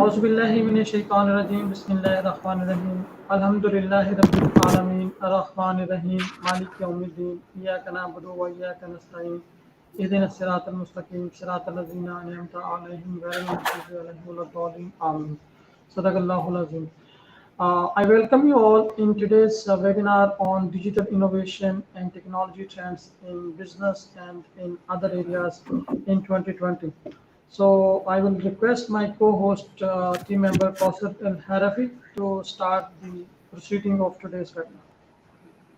أعوذ بالله من الشيطان الرجيم بسم الله الرحمن الرحيم الحمد لله رب العالمين الرحمن الرحيم مالك يوم الدين إياك نعبد وإياك نستعين اهدنا الصراط المستقيم صراط الذين أنعمت عليهم غير المغضوب عليهم ولا الضالين آمين صدق الله العظيم. I welcome you all in today's webinar on digital innovation and technology trends in business and in other areas in 2020. So I will request my co-host team member Kausar El Harafi to start the proceeding of today's webinar.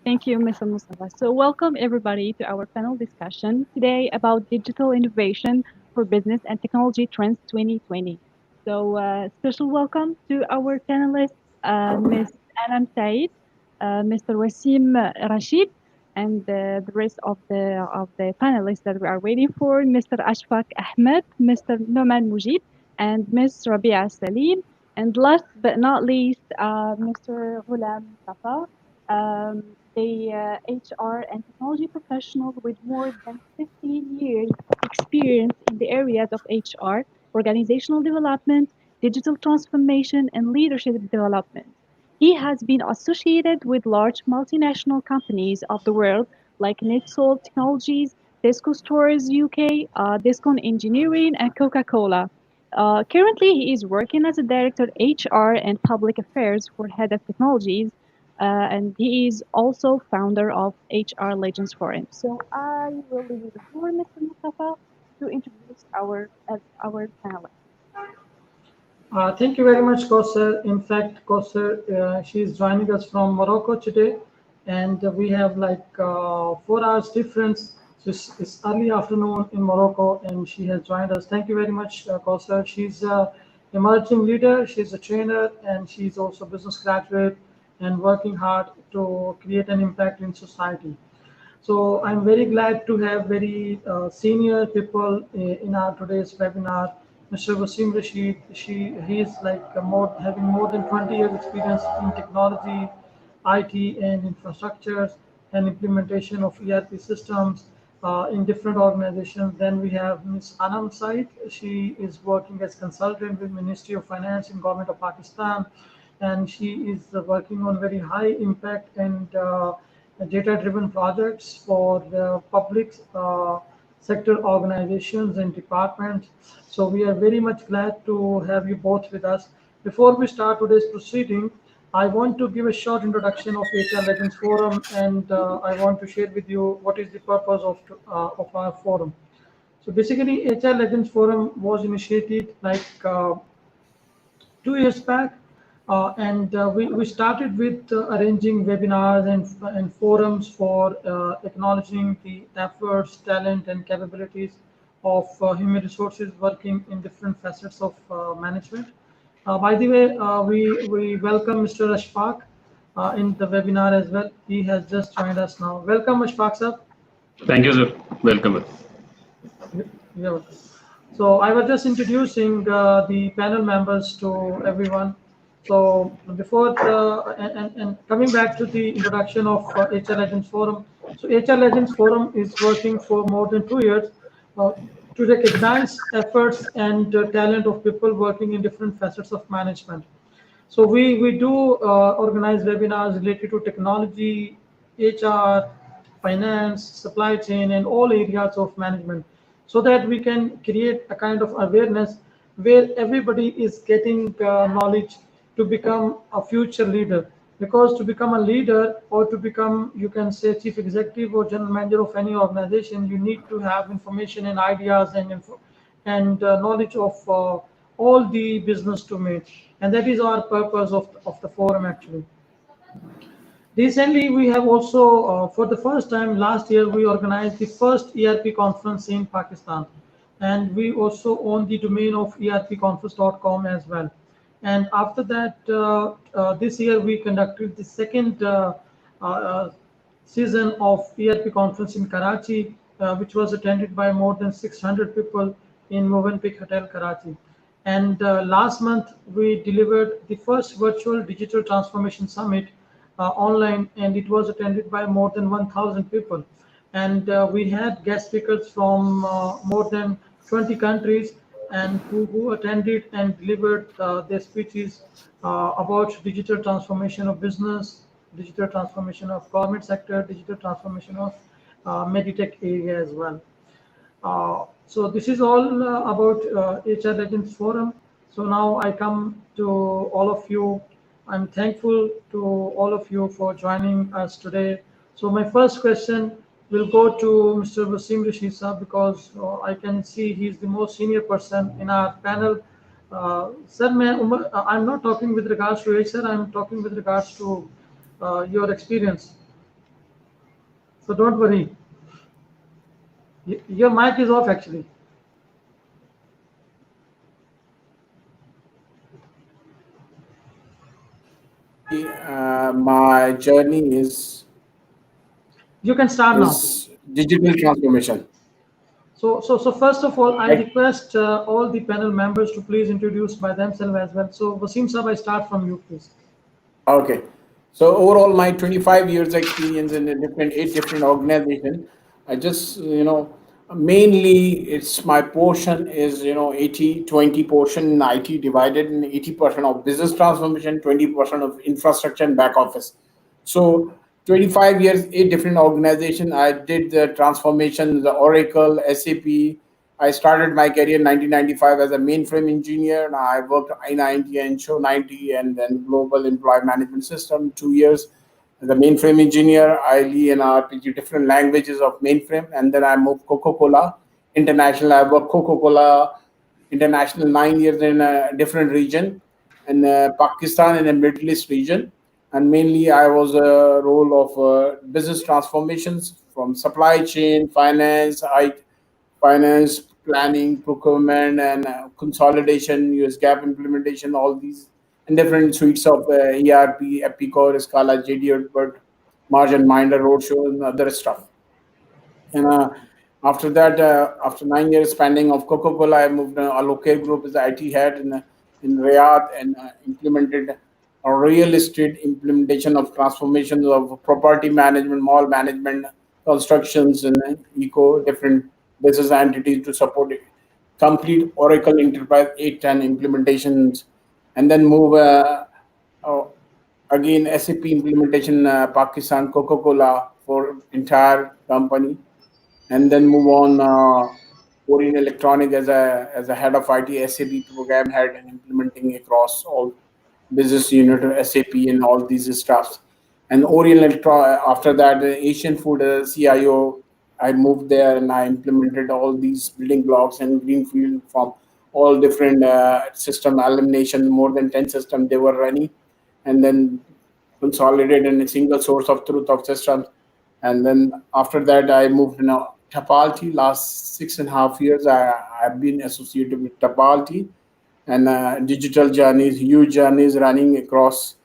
Thank you, Mr. Mustafa. So welcome everybody to our panel discussion today about digital innovation for business and technology trends 2020. So special welcome to our panelists, Ms. Anam Said, Mr. Wasim Rashid, and the rest of the panelists that we are waiting for, Mr. Ashfaq Ahmed, Mr. Noman Mujib, and Ms. Rabia Saleem, and last but not least, Mr. Ghulam Safa, um, the HR and technology professional with more than 15 years experience in the areas of HR, organizational development, digital transformation, and leadership development. He has been associated with large multinational companies of the world like Netsol Technologies, Tesco Stores UK, Descon Engineering, and Coca-Cola. Currently, he is working as a director HR and public affairs for Head of Technologies, and he is also founder of HR Legends Forum. So I will leave you the floor, Mr. Mustafa, to introduce our panelists. Thank you very much, Kausar. In fact, Kausar, she is joining us from Morocco today, and we have like 4 hours difference. So it's early afternoon in Morocco, and she has joined us. Thank you very much, Kausar. She's a emerging leader. She's a trainer, and she's also a business graduate, and working hard to create an impact in society. So I'm very glad to have very senior people in our today's webinar. Mr. Vasim Rashid, he is like having more than 20 years experience in technology, IT and infrastructures and implementation of ERP systems in different organizations. Then we have Ms. Anam Said. She is working as consultant with Ministry of Finance in Government of Pakistan, and she is working on very high impact and data-driven projects for the public sector organizations and departments. So we are very much glad to have you both with us. Before we start today's proceeding, I want to give a short introduction of HR Legends Forum, and I want to share with you what is the purpose of our forum. So basically, HR Legends Forum was initiated like 2 years back, and we started with arranging webinars and forums for acknowledging the efforts, talent, and capabilities of human resources working in different facets of management. By the way, we welcome Mr. Ashfaq in the webinar as well. He has just joined us now. Welcome, Ashfaq sir. Thank you, sir. Welcome. Yeah. So I was just introducing the panel members to everyone. So before and coming back to the introduction of HR Legends Forum. So HR Legends Forum is working for more than 2 years uh, to recognize efforts and talent of people working in different facets of management. So we do organize webinars related to technology, HR, finance, supply chain, and all areas of management, so that we can create a kind of awareness where everybody is getting knowledge to become a future leader. Because to become a leader or to become, you can say, chief executive or general manager of any organization, you need to have information and ideas and knowledge of all the business domain, and that is our purpose of the forum actually. Recently, we have also, for the first time last year, we organized the first ERP conference in Pakistan. And we also own the domain of erpconference.com as well. And after that, this year we conducted the second uh, season of ERP conference in Karachi, which was attended by more than 600 people in Movenpick Hotel, Karachi. And last month, we delivered the first virtual digital transformation summit online, and it was attended by more than 1,000 people. And we had guest speakers from more than 20 countries, and who attended and delivered their speeches about digital transformation of business, digital transformation of government sector, digital transformation of meditech area as well. So this is all about HR Legends Forum. So now I come to all of you. I'm thankful to all of you for joining us today. So my first question will go to Mr. Vasim Rashid sir, because I can see he's the most senior person in our panel. Sir, I'm not talking with regards to age, sir. I'm talking with regards to your experience. So don't worry. Your mic is off actually. My journey You can start now. is digital transformation. So first of all, I Right. request all the panel members to please introduce by themselves as well. So Wasim Sab, I start from you, please. Okay. So overall, my 25 years experience in a different 8 different organizations. I just mainly it's my portion is 80-20 portion in IT divided in 80% of business transformation, 20% of infrastructure and back office. So 25 years, 8 different organizations. I did the transformation, the Oracle, SAP. I started my career in 1995 as a mainframe engineer. And I worked I-90 and Show 90 and then Global Employee Management System 2 years. As a mainframe engineer, I lead and RPG different languages of mainframe. And then I moved Coca-Cola International. I worked Coca-Cola International 9 years in a different region in Pakistan in the Middle East region. And mainly I was a role of business transformations from supply chain, finance, planning, procurement, and consolidation, US GAAP implementation, all these and different suites of ERP, Epicor, Scala, JD Edward, Margin Minder, Roadshow, and other stuff. And after that, after 9 years spending of Coca-Cola, I moved to Alocare Group as the IT head in Riyadh and implemented a real estate implementation of transformations of property management, mall management, constructions, and eco different business entities to support it. Complete Oracle Enterprise 810 implementations, and then move uh, again SAP implementation Pakistan Coca-Cola for entire company, and then move on Orient Electronic as a head of IT SAP program head and implementing across all business unit of SAP and all these stuffs. And after that, Asian Food CIO, I moved there and I implemented all these building blocks and greenfield from all different system elimination, more than 10 systems they were running, and then consolidated in a single source of truth of systems. And then after that, I moved now Tapalti. Last 6.5 years, I've been associated with Tapalti and digital journeys, huge journeys running across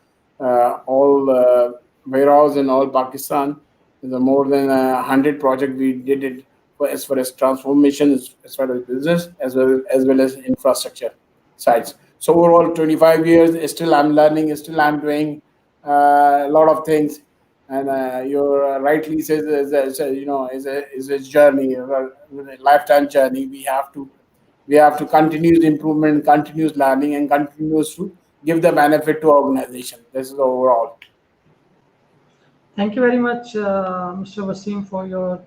all warehouse in all Pakistan. There's a more than 100 project we did it for, as far as transformation, as far as business, as well as infrastructure sides. So overall, 25 years. Still, I'm learning. Still, I'm doing a lot of things. And you're rightly says is a journey, a lifetime journey. We have to continuous improvement, continuous learning, and continues to give the benefit to organization. This is the overall. Thank you very much, Mr. Wasim, for your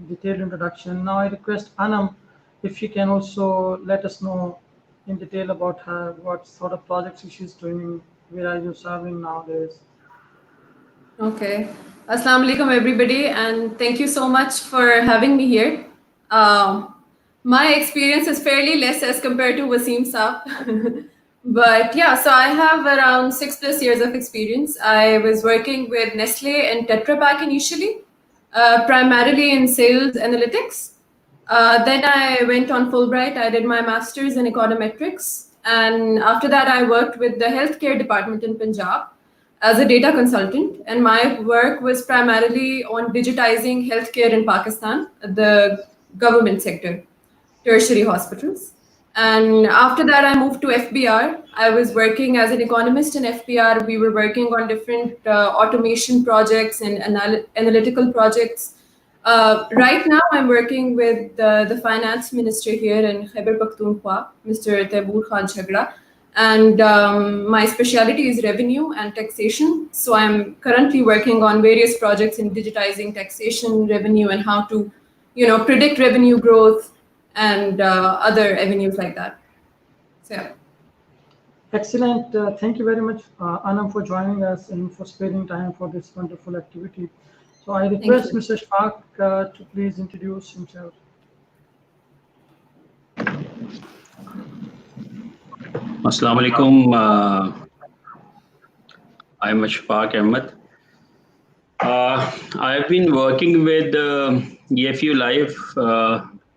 detailed introduction. Now I request Anam if she can also let us know in detail about her, what sort of projects she's doing, where are you serving nowadays. Okay. Assalamu alaikum, everybody, and thank you so much for having me here. Um, my experience is fairly less as compared to Wasim Saab. But yeah, so I have around 6+ years of experience. I was working with Nestle and Tetra Pak initially, primarily in sales analytics. Then I went on Fulbright. I did my master's in econometrics. And after that, I worked with the healthcare department in Punjab as a data consultant. And my work was primarily on digitizing healthcare in Pakistan, the government sector, tertiary hospitals. And after that, I moved to FBR. I was working as an economist in FBR. We were working on different automation projects and analytical projects Right now, I'm working with the finance minister here in Khyber Pakhtunkhwa, Mr. Taibur Khan Chagra, and my specialty is revenue and taxation. So I'm currently working on various projects in digitizing taxation, revenue, and how to, predict revenue growth and other avenues like that. So yeah. Excellent. Thank you very much, Anam, for joining us and for sparing time for this wonderful activity. So I Thank request you. Mr. Shfaq to please introduce himself. Assalamu alaikum. I'm Ashfaq Ahmed. I've been working with EFU Live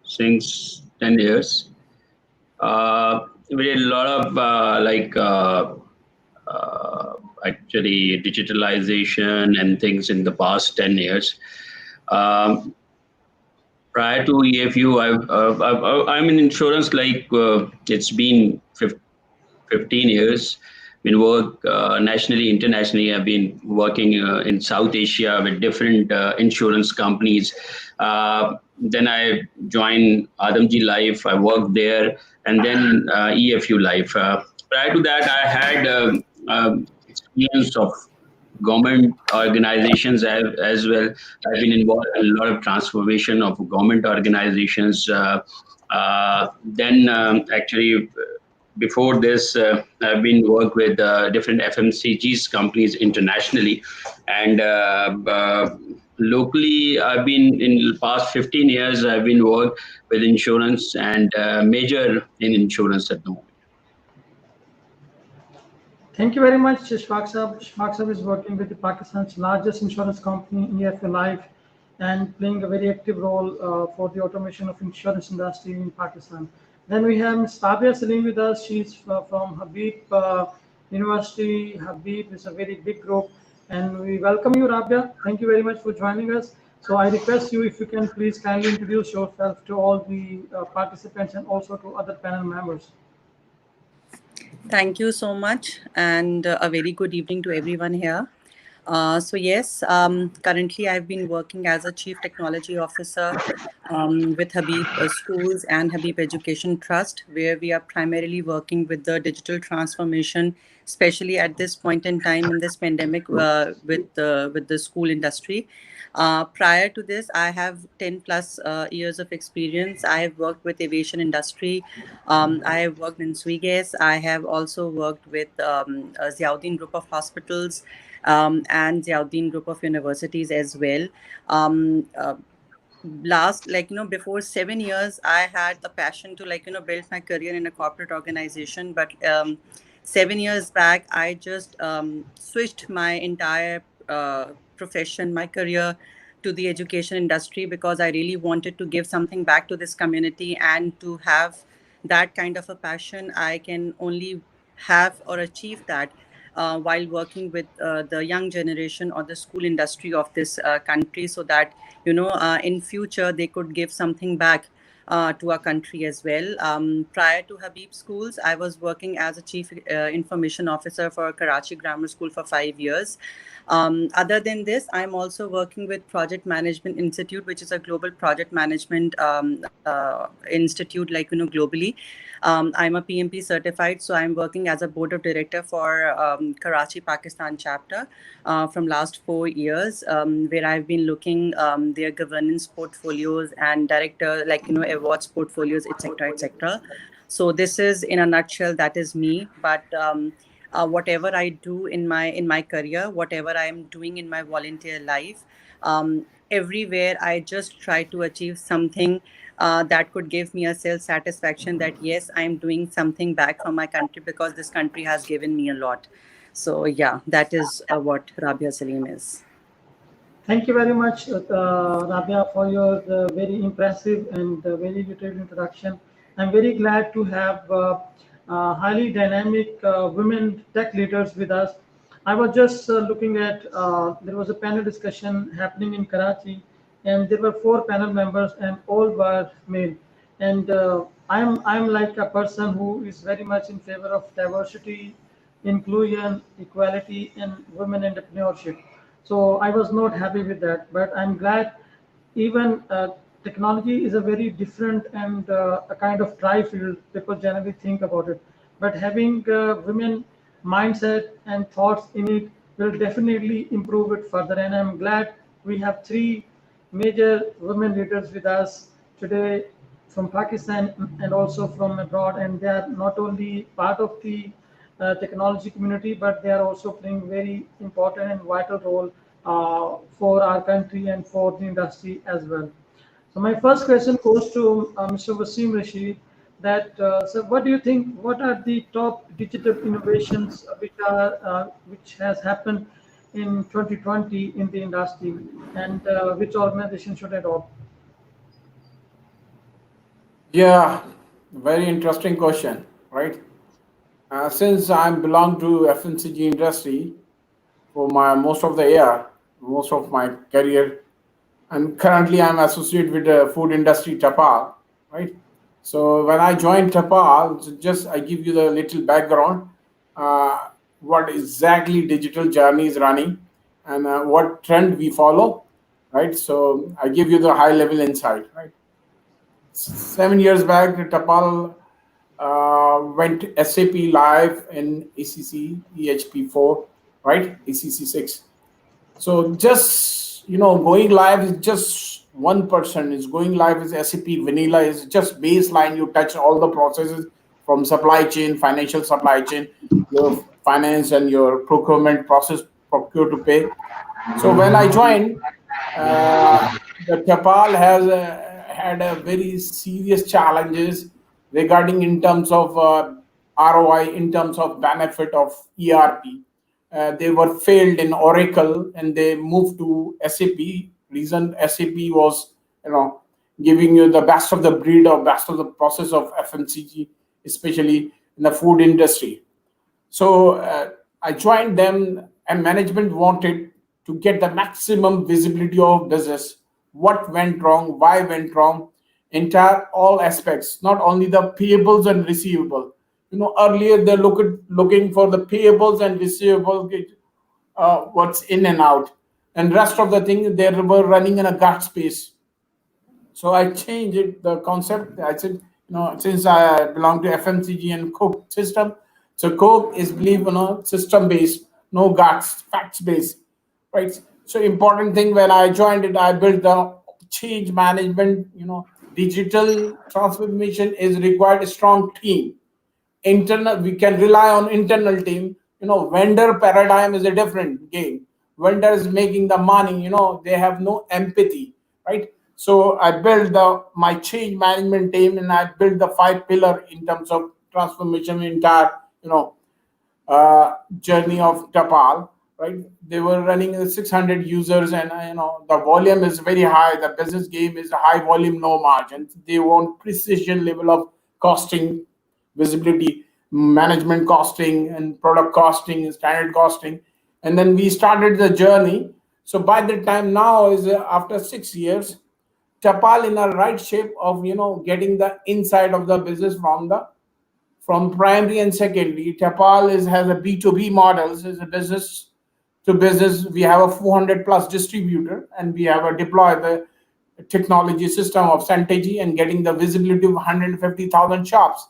since 10 years. We did a lot of actually digitalization and things in the past 10 years. Prior to EFU, I'm in insurance it's been 15 years. Been work nationally, internationally. I've been working in South Asia with different insurance companies. Then I joined Adamji Life. I worked there, and then EFU Life. Prior to that, I had experience of government organizations as well. I've been involved in a lot of transformation of government organizations. Then actually before this, I've been worked with different FMCGs companies internationally, and locally, I've been in the past 15 years. I've been worked with insurance and major in insurance at the moment. Thank you very much, Shfaq Sahab. Shfaq Sahab is working with the Pakistan's largest insurance company, EFA Life, and playing a very active role for the automation of insurance industry in Pakistan. Then we have Ms. Rabia Saleem with us. She's from Habib University. Habib is a very big group, and we welcome you, Rabia. Thank you very much for joining us. So I request you if you can please kindly introduce yourself to all the participants and also to other panel members. Thank you so much, and a very good evening to everyone here. Yes, currently I've been working as a Chief Technology Officer with Habib Schools and Habib Education Trust, where we are primarily working with the digital transformation, especially at this point in time in this pandemic with the school industry. Prior to this, I have 10 plus years of experience. I have worked with aviation industry. I have worked in Swigas. I have also worked with Ziauddin Group of Hospitals and Ziauddin Group of Universities as well. Last, before 7 years, I had a passion to build my career in a corporate organization, but 7 years back I just switched my entire profession, my career, to the education industry, because I really wanted to give something back to this community, and to have that kind of a passion I can only have or achieve that while working with the young generation or the school industry of this country, so that in future they could give something back to our country as well. Prior to Habib Schools, I was working as a chief information officer for Karachi Grammar School for 5 years. Other than this, I'm also working with Project Management Institute, which is a global project management institute, globally. I'm a PMP certified, so I'm working as a board of director for Karachi, Pakistan chapter from last 4 years, where I've been looking their governance portfolios and director, awards portfolios, etc., etc. So this is, in a nutshell, that is me. But whatever I do in my career, whatever I am doing in my volunteer life, everywhere I just try to achieve something that could give me a self-satisfaction that yes, I am doing something back for my country, because this country has given me a lot. So yeah, that is what Rabia Saleem is. Thank you very much, Rabia, for your very impressive and very detailed introduction. I'm very glad to have highly dynamic women tech leaders with us. I was just looking at, there was a panel discussion happening in Karachi, and there were 4 panel members, and all were male. And I'm like a person who is very much in favor of diversity, inclusion, equality, and women entrepreneurship. So I was not happy with that, but I'm glad even technology is a very different and a kind of dry field people generally think about it. But having women mindset and thoughts in it will definitely improve it further. And I'm glad we have three major women leaders with us today from Pakistan and also from abroad. And they are not only part of the technology community, but they are also playing very important and vital role for our country and for the industry as well. So my first question goes to Mr. Vasim Rashid. So what do you think? What are the top digital innovations which has happened in 2020 in the industry, and which organization should adopt? Yeah, very interesting question, right? Since I belong to FMCG industry for my most of the year, most of my career, and currently I'm associated with the food industry Tapal, right? So when I joined Tapal, just I give you the little background, uh, what exactly digital journey is running, and what trend we follow, right? So I give you the high level insight, right? 7 years back, Tapal went SAP live in ECC EHP4, right? ECC 6. So just going live is just 1%. Is going live is SAP vanilla is just baseline. You touch all the processes from supply chain, financial supply chain, your finance and your procurement process, procure to pay. So when I joined, the Tapal has had a very serious challenges regarding in terms of ROI, in terms of benefit of ERP. They were failed in Oracle and they moved to SAP. Reason SAP was, giving you the best of the breed or best of the process of FMCG, especially in the food industry. So I joined them, and management wanted to get the maximum visibility of business. What went wrong? Why went wrong? Entire all aspects, not only the payables and receivable. Earlier they looking for the payables and receivable, what's in and out, and rest of the thing they were running in a gut space. So I changed it, the concept. I said, since I belong to FMCG and Coke system, so Coke is believe, system based, no guts, facts based, right? So important thing when I joined it, I built the change management. Digital transformation is required a strong team. Internal, we can rely on internal team. Vendor paradigm is a different game. Vendor is making the money. They have no empathy, right? So I built the my change management team, and I built the 5 pillar in terms of transformation entire journey of Tapal, right? They were running 600 users, and the volume is very high. The business game is a high volume, no margins. They want precision level of costing, visibility, management costing, and product costing, standard costing. And then we started the journey. So by the time now is after 6 years, Tapal in a right shape of getting the inside of the business from primary and secondary. Tapal has a B2B models, is a business to business. We have a 400 plus distributor, and we have a deploy the technology system of Centegi and getting the visibility of 150,000 shops.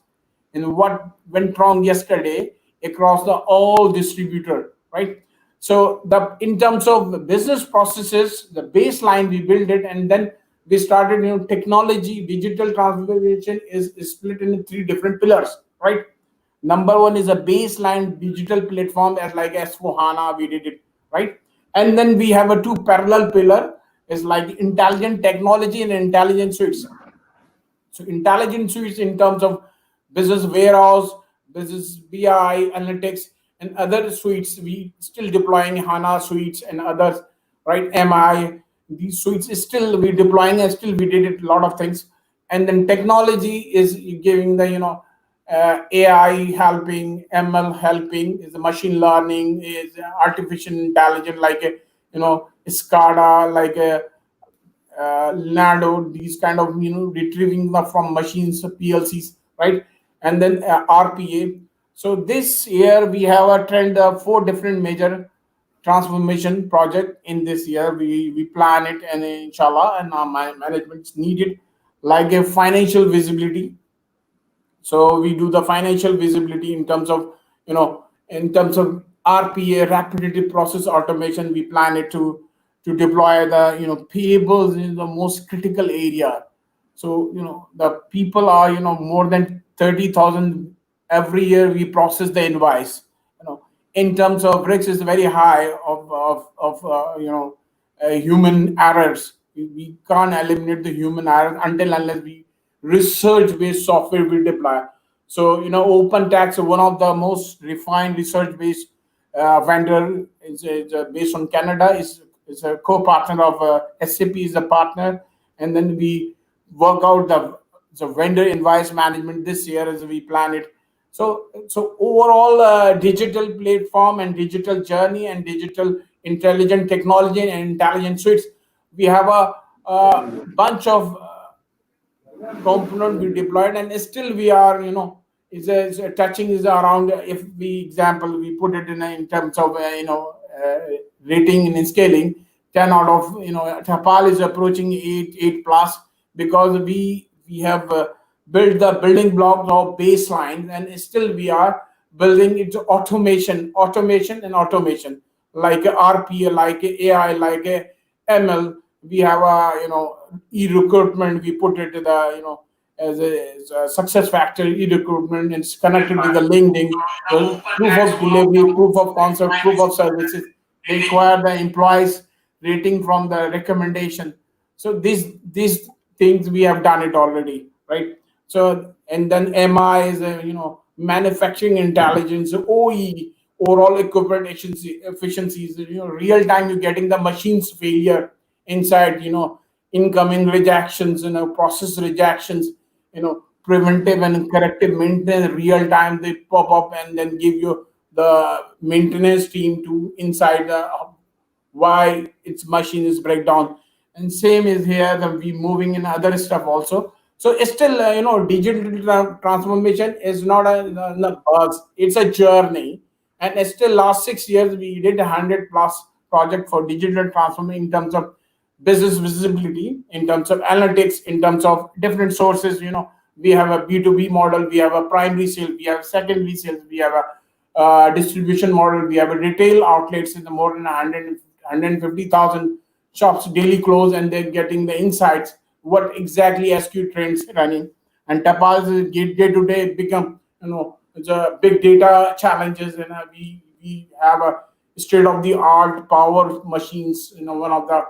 And what went wrong yesterday across the all distributor, right? So the in terms of the business processes, the baseline we build it, and then we started. Technology, digital transformation is split into three different pillars, right? Number one is a baseline digital platform as like S4HANA, we did it, right? And then we have a two parallel pillar is like intelligent technology and intelligent suites. So intelligent suites in terms of business warehouse, business BI, analytics, and other suites. We still deploying HANA suites and others, right? MI. These suites is still we deploying and still we did it a lot of things. And then technology is giving the AI helping, ML helping, is the machine learning, is artificial intelligence like a SCADA, like a Leonardo, these kind of retrieving from machines, PLCs, right? And then RPA. So this year we have a trend of four different major transformation project in this year. We plan it, and inshallah, and our management needed like a financial visibility. So we do the financial visibility in terms of, in terms of RPA, repetitive process automation. We plan it to deploy the, payables in the most critical area. So, the people are, more than 30,000 every year we process the invoice. In terms of risks is very high of human errors. We can't eliminate the human errors until unless we research-based software we deploy. So, open tax, one of the most refined research-based vendor is based on Canada, is a co-partner of SAP is a partner, and then we work out the vendor invoice management this year as we plan it. So overall, digital platform and digital journey and digital intelligent technology and intelligent suites, we have a bunch of component we deployed, and still we are, is touching is around, if we example we put it in terms of rating and scaling, 10 out of, Tapal is approaching 8 plus, because we have built the building blocks of baselines, and still we are building into automation, like a RPA, like a AI, like a ML. We have a, e-recruitment. We put it to the, as a success factor e-recruitment. It's connected with the LinkedIn, the proof of delivery, proof of concept, proof of services. They require the employees rating from the recommendation. So these things we have done it already, right? So, and then MI is manufacturing intelligence, OE, overall equipment efficiencies. Real time you're getting the machine's failure inside. Incoming rejections, process rejections. Preventive and corrective maintenance, real time they pop up and then give you the maintenance team to inside the why its machine is breakdown. And same is here, we moving in other stuff also. So it's still, digital transformation is not a buzz, it's a journey. And it's still last 6 years we did 100 plus project for digital transformation in terms of business visibility, in terms of analytics, in terms of different sources. We have a B2B model, we have a primary sale, we have secondary sales, we have a distribution model, we have a retail outlets in the more than 150,000 shops daily close, and they're getting the insights what exactly SQ trends running. And Tapal's day to day become, it's a big data challenges, and we have a state of the art power machines, one of the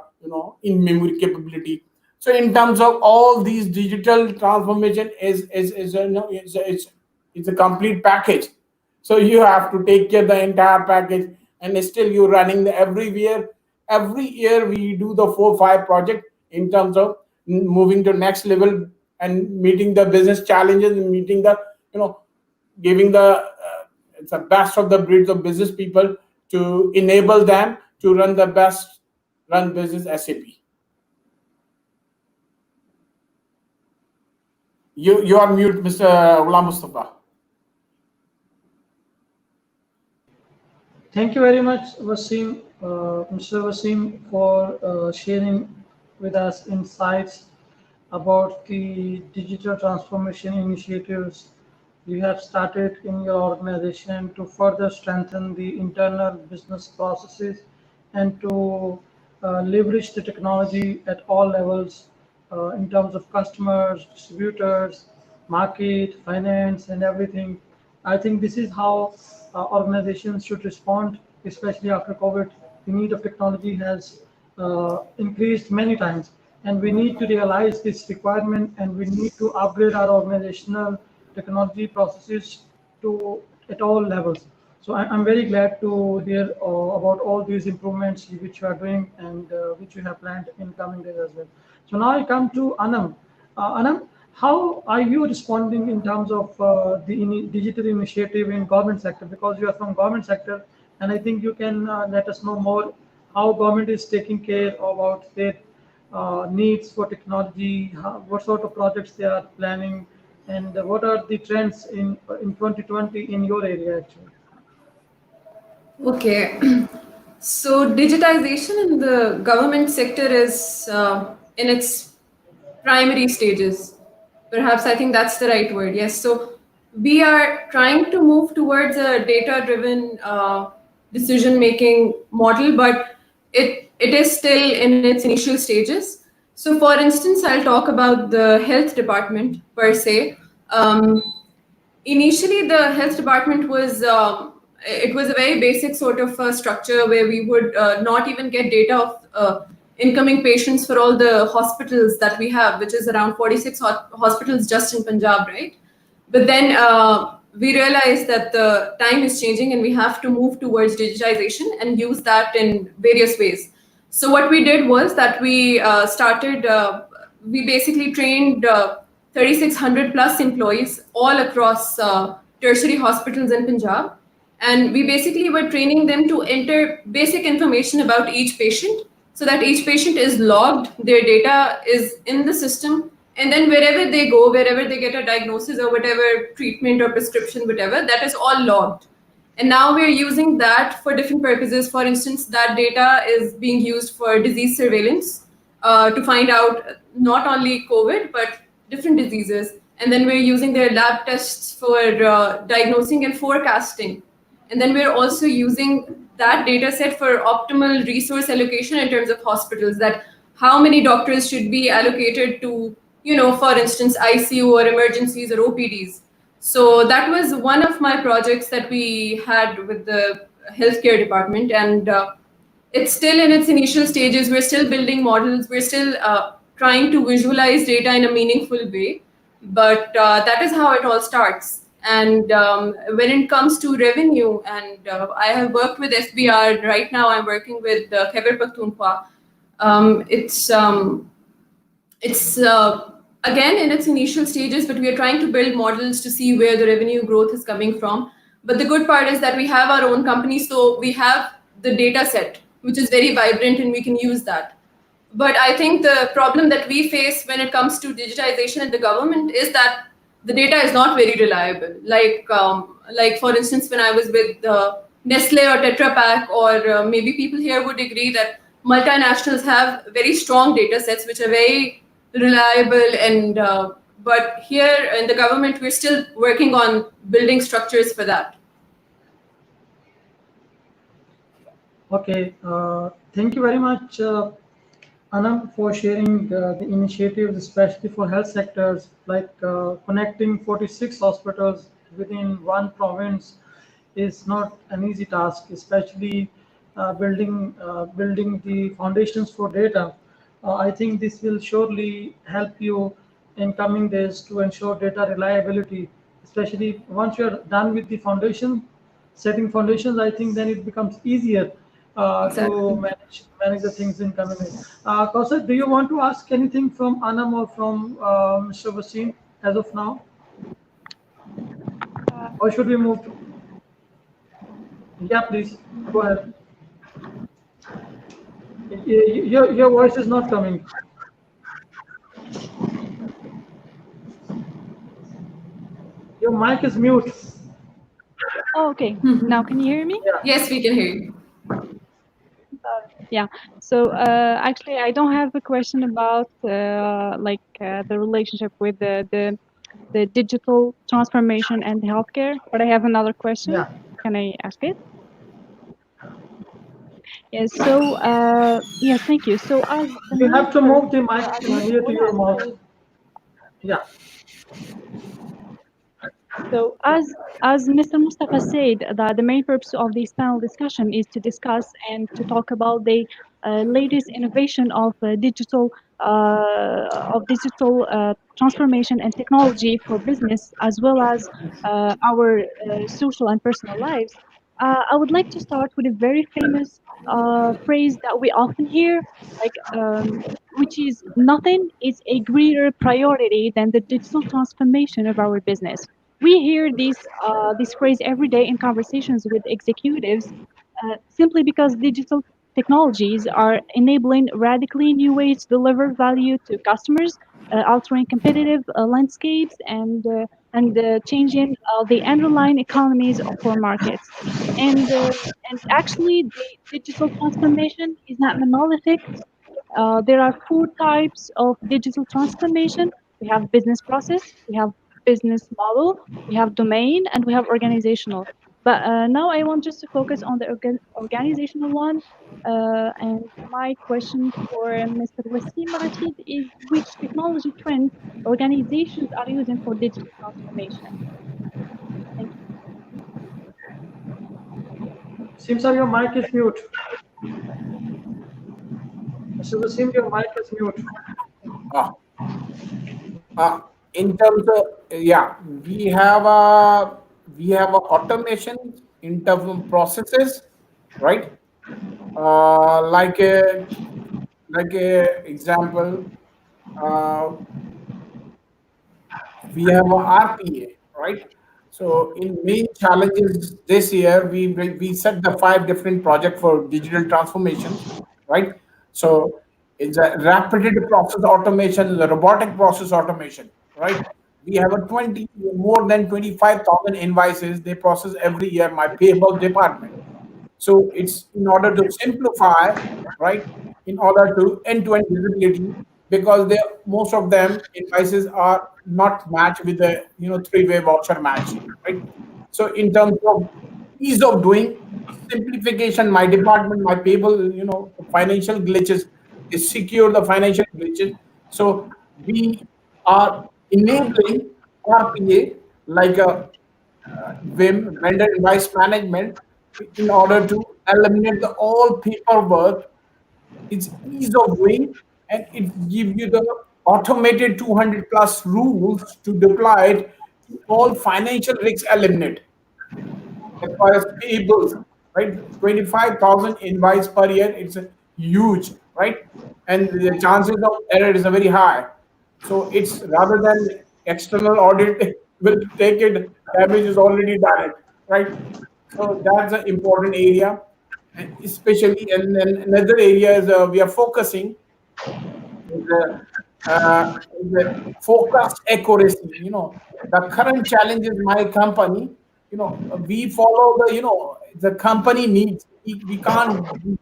in memory capability. So in terms of all these digital transformation is it's a complete package. So you have to take care of the entire package, and still you're running the every year we do the 4 5 project in terms of moving to next level and meeting the business challenges, and meeting the, giving the it's the best of the breeds of business people to enable them to run the best run business SAP. You are mute, Mr. Ghulam Mustafa. Thank you very much, Vasim, Mr. Vasim, for sharing with us insights about the digital transformation initiatives you have started in your organization to further strengthen the internal business processes and to leverage the technology at all levels in terms of customers, distributors, market, finance, and everything. I think this is how organizations should respond, especially after COVID. The need of technology has increased many times, and we need to realize this requirement, and we need to upgrade our organizational technology processes to at all levels. So I'm very glad to hear about all these improvements which you are doing and which you have planned in coming days as well. So now I come to Anam. Anam, how are you responding in terms of the digital initiative in government sector? Because you are from government sector, and I think you can let us know more how government is taking care about their needs for technology, what sort of projects they are planning, and what are the trends in 2020 in your area actually. Okay. So, digitization in the government sector is in its primary stages. Perhaps I think that's the right word. Yes. So, we are trying to move towards a data driven decision making model, but it is still in its initial stages. So, for instance, I'll talk about the health department per se. Um, Initially, the health department was it was a very basic sort of structure where we would not even get data of incoming patients for all the hospitals that we have, which is around 46 hospitals just in Punjab, right? But then we realized that the time is changing and we have to move towards digitization and use that in various ways. So what we did was that we basically trained 3,600 plus employees all across tertiary hospitals in Punjab. And we basically were training them to enter basic information about each patient so that each patient is logged, their data is in the system, and then wherever they go, wherever they get a diagnosis or whatever treatment or prescription, whatever, that is all logged. And now we're using that for different purposes. For instance, that data is being used for disease surveillance to find out not only COVID, but different diseases. And then we're using their lab tests for diagnosing and forecasting. And then we're also using that data set for optimal resource allocation in terms of hospitals, that how many doctors should be allocated to, for instance, ICU or emergencies or OPDs. So that was one of my projects that we had with the healthcare department, and it's still in its initial stages. We're still building models. We're still trying to visualize data in a meaningful way, but that is how it all starts. And when it comes to revenue, and I have worked with SBR. Right now, I'm working with Khyber Pakhtunkhwa. It's again in its initial stages, but we are trying to build models to see where the revenue growth is coming from. But the good part is that we have our own company, so we have the data set, which is very vibrant, and we can use that. But I think the problem that we face when it comes to digitization in the government is that the data is not very reliable. Like for instance, when I was with Nestle or Tetra Pak, or maybe people here would agree that multinationals have very strong data sets which are very reliable, and but here in the government, we're still working on building structures for that. Okay, thank you very much, Anam, for sharing the initiatives, especially for health sectors, like connecting 46 hospitals within one province is not an easy task, especially building the foundations for data. I think this will surely help you in coming days to ensure data reliability, especially once you're done with the foundation, setting foundations. I think then it becomes easier to Exactly. manage the things in coming days. Kausar, do you want to ask anything from Anam or from Mr. Vasim as of now, or should we move to? Yeah, please go ahead. Your voice is not coming. Your mic is mute. Oh, okay. Now can you hear me? Yeah. Yes, we can hear you. Yeah. So actually, I don't have a question about the relationship with the digital transformation and healthcare, but I have another question. Yeah. Can I ask it? Yes. So yes, thank you. So as the You main have to purpose, move the mic as you near to would your ask mouth. me. Yeah. So as Mr. Mustafa said, that the main purpose of this panel discussion is to discuss and to talk about the latest innovation of digital transformation and technology for business, as well as our social and personal lives. I would like to start with a very famous phrase that we often hear, like which is nothing is a greater priority than the digital transformation of our business. We hear this phrase every day in conversations with executives, simply because digital technologies are enabling radically new ways to deliver value to customers, altering competitive landscapes and changing the underlying economies for markets. And actually, the digital transformation is not monolithic. There are four types of digital transformation. We have business process, we have business model, we have domain, and we have organizational. But now I want just to focus on the organizational one. And my question for Mr. Wasim Rashid is which technology trends organizations are using for digital transformation? Thank you. Seems sir, your mic is mute. Mr. Wasim, your mic is mute. Ah, in terms of, yeah, we have a automation in terms of processes, right? Like a example, uh, we have a RPA, right? So in main challenges this year, we set the five different projects for digital transformations, right? So it's a rapid process automation, the robotic process automation, right? We have a 20 more than 25,000 invoices they process every year. My payable department, so it's in order to simplify, right? In order to end-to-end visibility, because they most of them invoices are not matched with the three-way voucher match, right? So in terms of ease of doing, simplification, my department, my people, financial glitches, is secure the financial glitches. So we are enabling RPA like a VIM, vendor invoice management, in order to eliminate the all paperwork. It's ease of doing, and it gives you the automated 200 plus rules to deploy it to all financial risks eliminate as far as payables, right? 25,000 invoice per year, it's a huge, right? And the chances of error is a very high. So it's rather than external audit will take it, damage is already done it, right? So that's an important area, and especially, and then another area is we are focusing the the forecast accuracy. The current challenge is my company. We follow the company needs. We can't do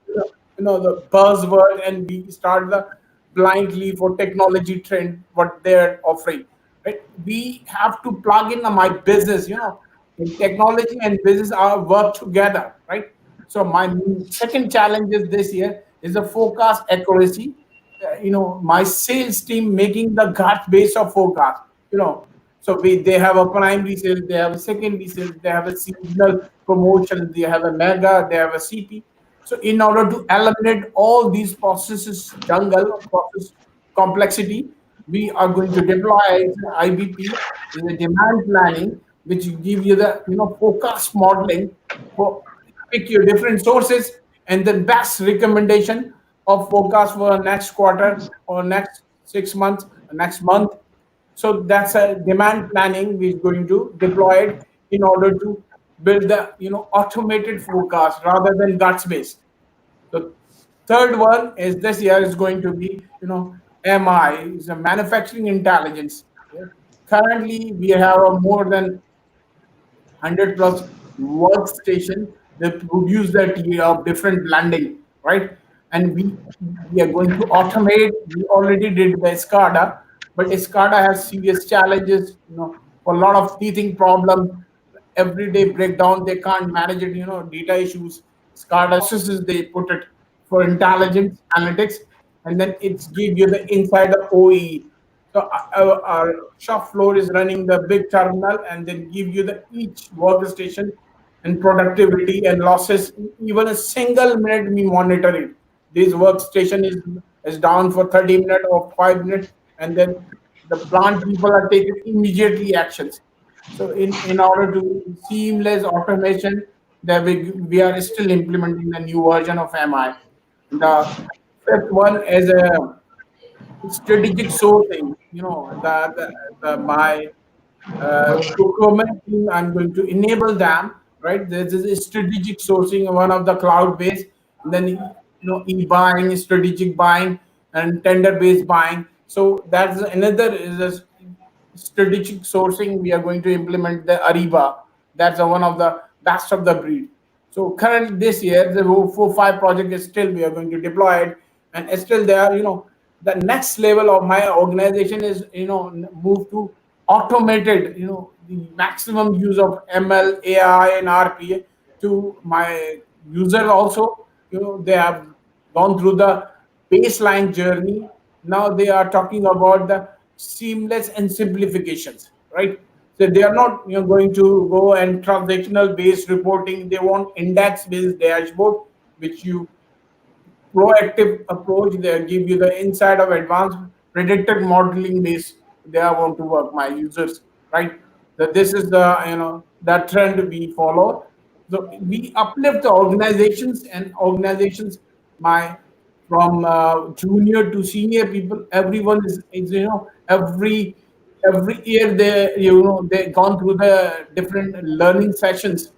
the buzzword and we start the blindly for technology trend what they're offering. Right? We have to plug in my business. In technology and business are work together. Right? So my second challenge is this year is the forecast accuracy. My sales team making the gut base of forecast. So they have a primary sales, they have a secondary sales, they have a seasonal promotion, they have a mega, they have a CP. So in order to eliminate all these processes jungle process complexity, we are going to deploy IBP in the demand planning, which give you the forecast modeling for pick your different sources and then best recommendation of forecast for next quarter or next 6 months, next month. So that's a demand planning we're going to deploy it in order to build the automated forecast rather than guts based. The third one is this year is going to be MI is a manufacturing intelligence. Yeah. Currently we have a more than 100 plus workstation that produce that year of different blending, right? And we are going to automate. We already did the SCADA, but SCADA has serious challenges, for a lot of teething problems, everyday breakdown. They can't manage it, data issues. SCADA processes they put it for intelligence analytics, and then it's give you the inside the OE. So our shop floor is running the big terminal and then give you the each workstation and productivity and losses. Even a single minute we monitor it. This workstation is down for 30 minutes or 5 minutes, and then the plant people are taking immediately actions. So in order to seamless automation, that we are still implementing the new version of MI. The fifth one is a strategic sourcing. My procurement team, I'm going to enable them, right? This is a strategic sourcing, one of the cloud based. And then e-buying, strategic buying, and tender-based buying. So that's another is a strategic sourcing. We are going to implement the Ariba. That's one of the best of the breed. So currently this year, the 4 5 project is still we are going to deploy it, and still there. The next level of my organization is move to automated. The maximum use of ML, AI, and RPA to my users also. They have gone through the baseline journey. Now they are talking about the seamless and simplifications, right? So they are not going to go and transactional based reporting. They want index based dashboard, which you proactive approach. They give you the insight of advanced predictive modeling base. They are want to work my users, right? That this is the that trend we follow. So we uplift the organizations, and organizations my from junior to senior people. Everyone is every year they gone through the different learning sessions,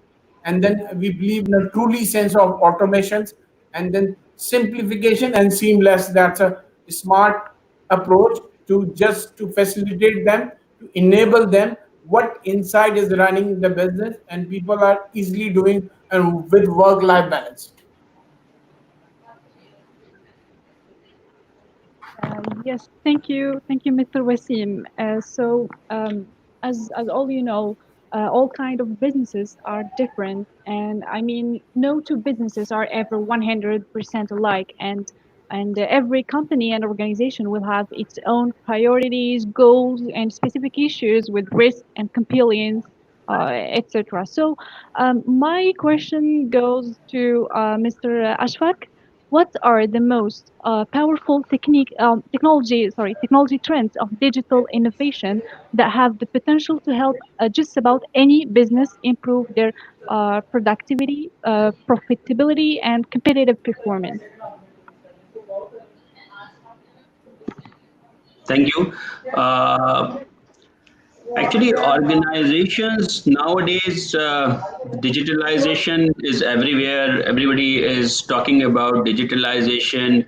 and then we believe in a truly sense of automations, and then simplification and seamless. That's a smart approach to just to facilitate them, to enable them what inside is running the business, and people are easily doing and with work life balance. Yes, thank you, Mr. Wasim. As all you know, all kind of businesses are different, and I mean, no two businesses are ever 100% alike, and every company and organization will have its own priorities, goals, and specific issues with risk and compliance, etc. My question goes to Mr. Ashfaq. What are the most powerful technology trends of digital innovation that have the potential to help just about any business improve their productivity, profitability, and competitive performance? Thank you. Uh, Actually, organizations nowadays, digitalization is everywhere. Everybody is talking about digitalization,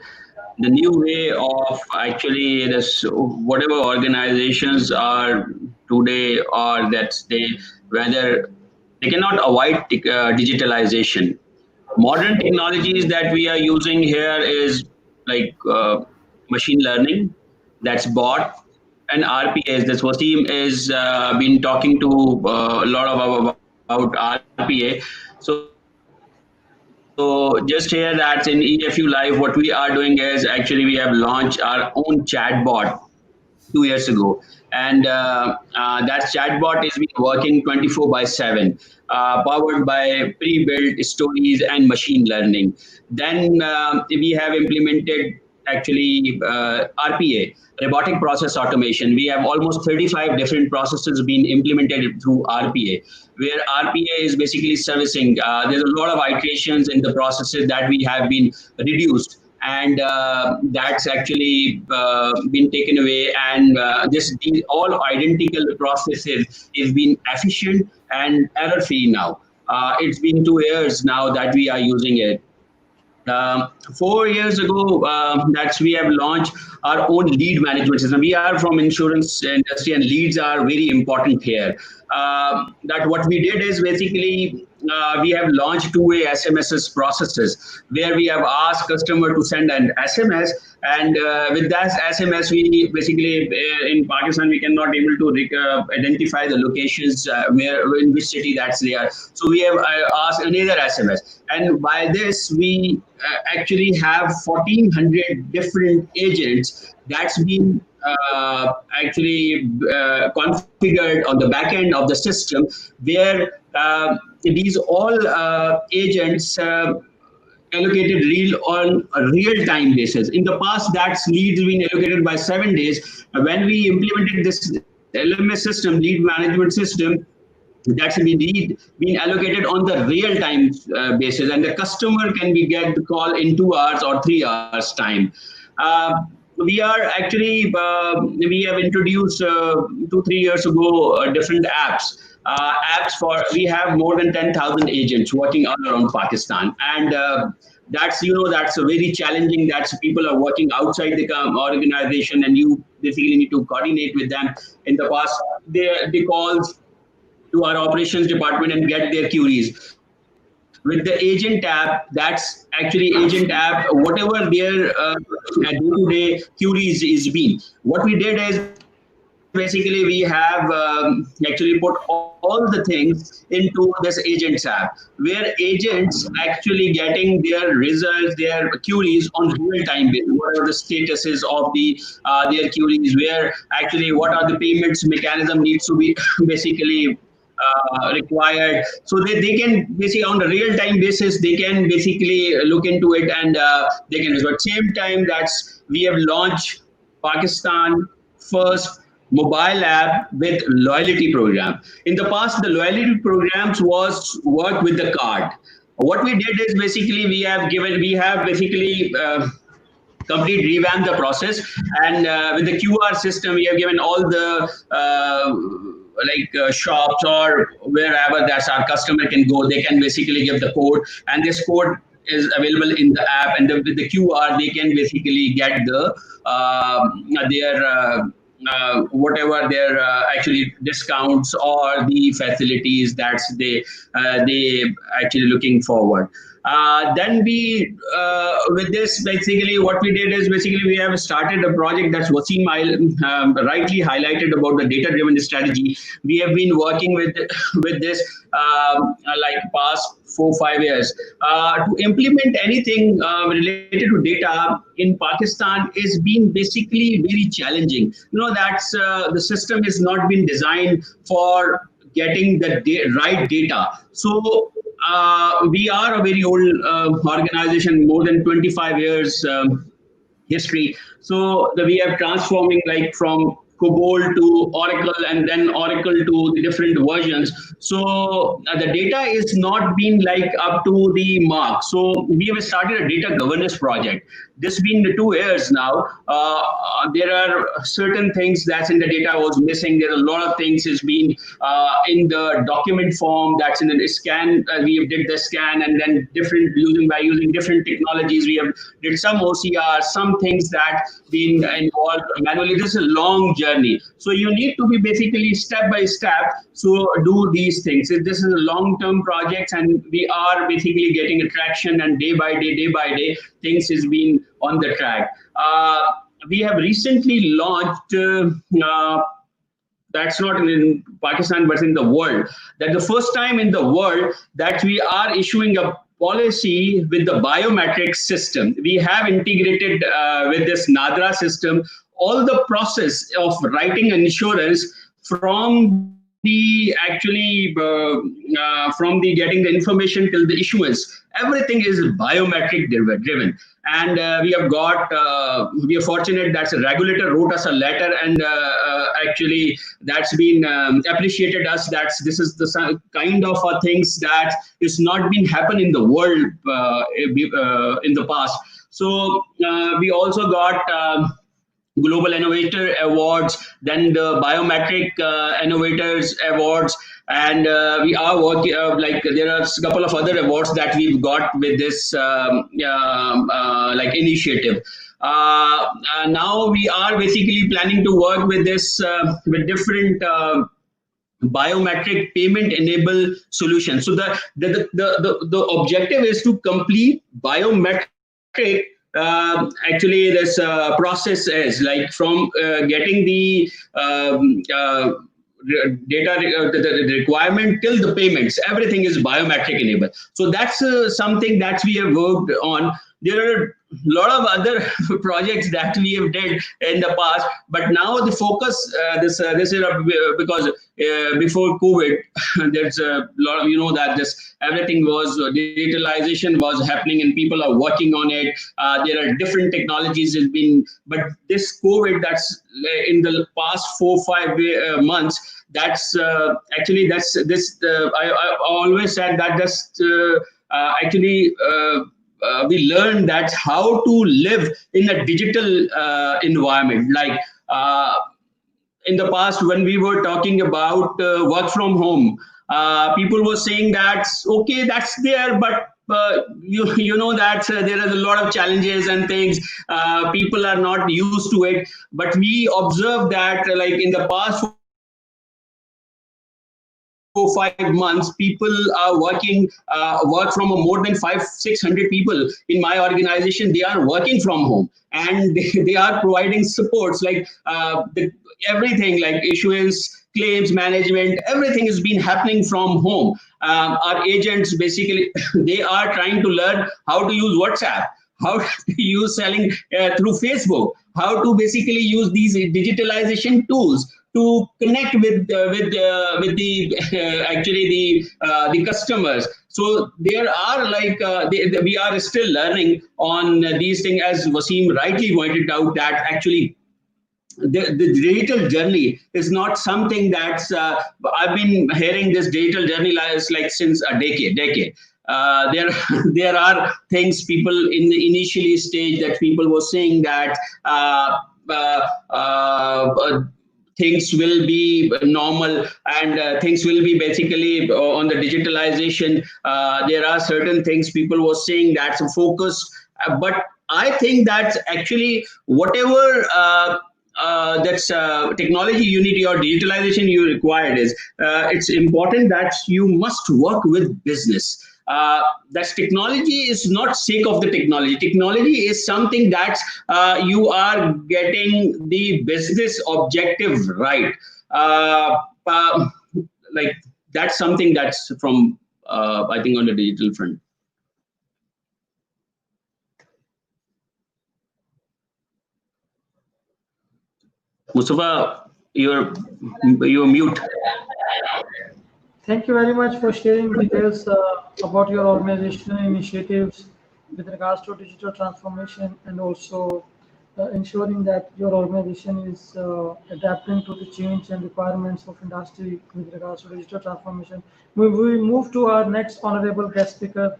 the new way of actually this whatever organizations are today, or that's they whether they cannot avoid digitalization. Modern technologies that we are using here is like machine learning, that's bot, and RPAs. This Wasim is been talking to a lot about RPA. So just here that in EFU Live, what we are doing is actually we have launched our own chatbot 2 years ago, and that chatbot is been working 24/7, powered by pre-built stories and machine learning. Then we have implemented actually RPA, robotic process automation. We have almost 35 different processes being implemented through RPA, where RPA is basically servicing. There's a lot of iterations in the processes that we have been reduced, and that's actually been taken away, and these all identical processes is being efficient and error free now. It's been 2 years now that we are using it. 4 years ago, that's we have launched our own lead management system. We are from insurance industry, and leads are very important here. That what we did is basically we have launched two-way SMSs processes, where we have asked customer to send an SMS, and with that SMS, we basically in Pakistan we cannot able to identify the locations where in which city that's there. So we have asked another SMS, and by this we actually have 1,400 different agents that's been actually configured on the back end of the system, where these all agents allocated real on a real time basis. In the past, that's leads been allocated by 7 days. When we implemented this LMS system, lead management system, that's been allocated on the real time basis, and the customer can be get the call in 2 hours or 3 hours time. uh, we are actually we have introduced 2 3 years ago different apps for we have more than 10,000 agents working all around Pakistan, and that's a very challenging. That's people are working outside the organization, and you basically need to coordinate with them. In the past, they calls to our operations department and get their queries. With the agent app, that's actually agent app, whatever their day-to-day queries is being. What we did is basically we have actually put all the things into this agents app, where agents actually getting their results, their queries on real-time basis. What are the statuses of their queries? Where actually what are the payments mechanism needs to be basically required, so they can basically on a real time basis they can basically look into it, and they can but same time that's we have launched Pakistan first mobile app with loyalty program. In the past the loyalty programs was work with the card. What we did is basically we have basically complete revamp the process, and with the QR system we have given all the shops or wherever that's our customer can go, they can basically give the code, and this code is available in the app, and with the QR they can basically get their whatever their actually discounts or the facilities that's they actually looking forward. Then we with this basically what we did is basically we have started a project that's Wasim rightly highlighted about the data driven strategy. We have been working with this like past 4-5 years to implement anything related to data in Pakistan is being basically very challenging. That's the system is not been designed for getting the right data. So we are a very old organization, more than 25 years history. So we are transforming like from COBOL to Oracle, and then Oracle to the different versions. So the data is not being like up to the mark. So we have started a data governance project. This been the 2 years now. There are certain things that's in the data was missing. There are a lot of things is being in the document form that's in the scan. We did the scan, and then using different technologies. We have did some OCR, some things that been involved manually. This is a long journey. So you need to be basically step by step. So do these things. This is a long-term project, and we are basically getting a traction, and day by day, things is being on the track. We have recently launched that's not in Pakistan, but in the world, that the first time in the world that we are issuing a policy with the biometric system. We have integrated with this NADRA system all the process of writing an insurance from the actually from the getting the information till the issuance. Everything is biometric driven, and we are fortunate that the regulator wrote us a letter, and actually that's been appreciated us. This is the kind of things that is not been happen in the world in the past. So we also got Global Innovator Awards, then the Biometric Innovators Awards, and we are working like there are a couple of other awards that we've got with this like initiative. Now we are basically planning to work with this with different biometric payment enable solution. So the objective is to complete biometric actually this process is like from getting the data the requirement till the payments, everything is biometric enabled. So that's something that we have worked on. There are a lot of other projects that we have did in the past, but now the focus this is because before COVID there's a lot of that this everything was digitalization was happening and people are working on it. There are different technologies has been, but this COVID that's in the past 4-5 months, that's actually that's this I always said that just actually we learned that how to live in a digital environment. Like in the past, when we were talking about work from home, people were saying that okay, that's there, but you know that there is a lot of challenges and things. People are not used to it, but we observe that like in the past 4 5 months, people are work from more than 5 600 people in my organization. They are working from home, and they are providing supports like everything like issuance, claims management, everything has been happening from home. Our agents basically they are trying to learn how to use WhatsApp, how to use selling through Facebook, how to basically use these digitalization tools to connect with the actually the customers. So there are like we are still learning on these things, as Wasim rightly pointed out, that actually the digital journey is not something that's I've been hearing this digital journey like since a decade. There there are things people in the initially stage that people were saying that uh, uh, things will be normal, and things will be basically on the digitalization. There are certain things people were saying that's a focus, but I think that actually whatever that's technology unity or digitalization you required is it's important that you must work with business. That technology is not sake of the technology. Technology is something that you are getting the business objective right. Uh, uh, like that's something that's from I think on the digital front. Mustafa, you're mute. Thank you very much for sharing details about your organizational initiatives with regards to digital transformation, and also ensuring that your organization is adapting to the change and requirements of industry with regards to digital transformation. We move to our next honorable guest speaker,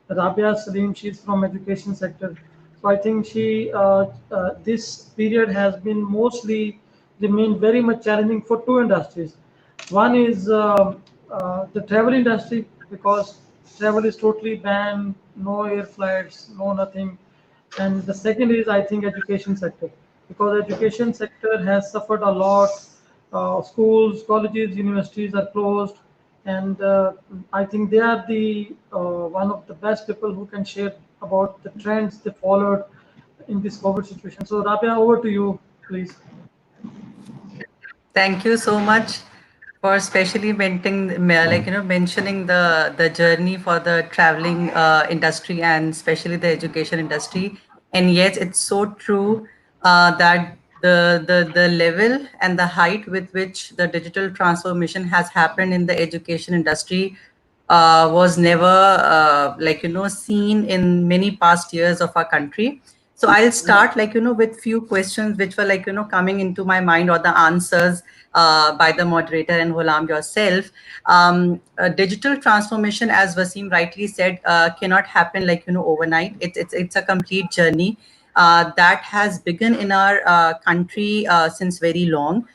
Rabia Saleem. She's from education sector. So I think this period has been mostly remained very much challenging for two industries. One is the travel industry, because travel is totally banned, no air flights, no nothing. And the second is, I think, education sector, because education sector has suffered a lot. Schools, colleges, universities are closed, and I think they are the one of the best people who can share about the trends they followed in this COVID situation. So, Rabia, over to you, please. Thank you so much for especially mentioning the journey for the traveling industry and especially the education industry. And yes, it's so true that the level and the height with which the digital transformation has happened in the education industry was never seen in many past years of our country. So I'll start with few questions which were coming into my mind, or the answers by the moderator and Ghulam yourself. Digital transformation, as Vasim rightly said, cannot happen overnight. It's a complete journey that has begun in our country since very long,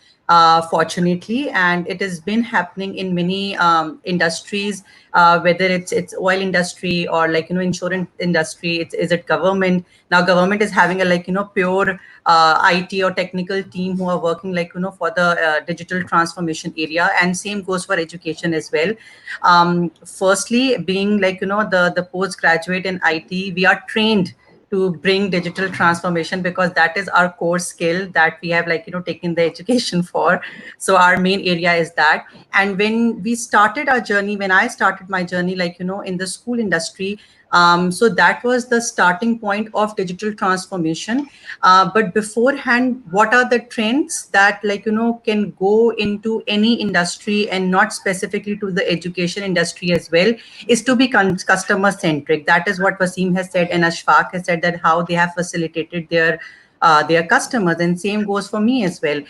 fortunately, and it has been happening in many industries, whether it's oil industry or insurance industry. Is it government? Now government is having a pure IT or technical team who are working for the digital transformation area, and same goes for education as well. Firstly, being the postgraduate in IT, we are trained to bring digital transformation because that is our core skill that we have taken the education for. So our main area is that. And when we started our journey, when I started my journey in the school industry, so that was the starting point of digital transformation. But beforehand, what are the trends that can go into any industry and not specifically to the education industry as well, is to be customer centric. That is what Wasim has said and Ashfaq has said, that how they have facilitated their customers, and same goes for me as well.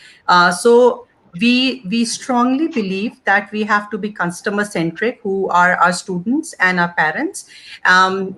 So we strongly believe that we have to be customer centric, who are our students and our parents.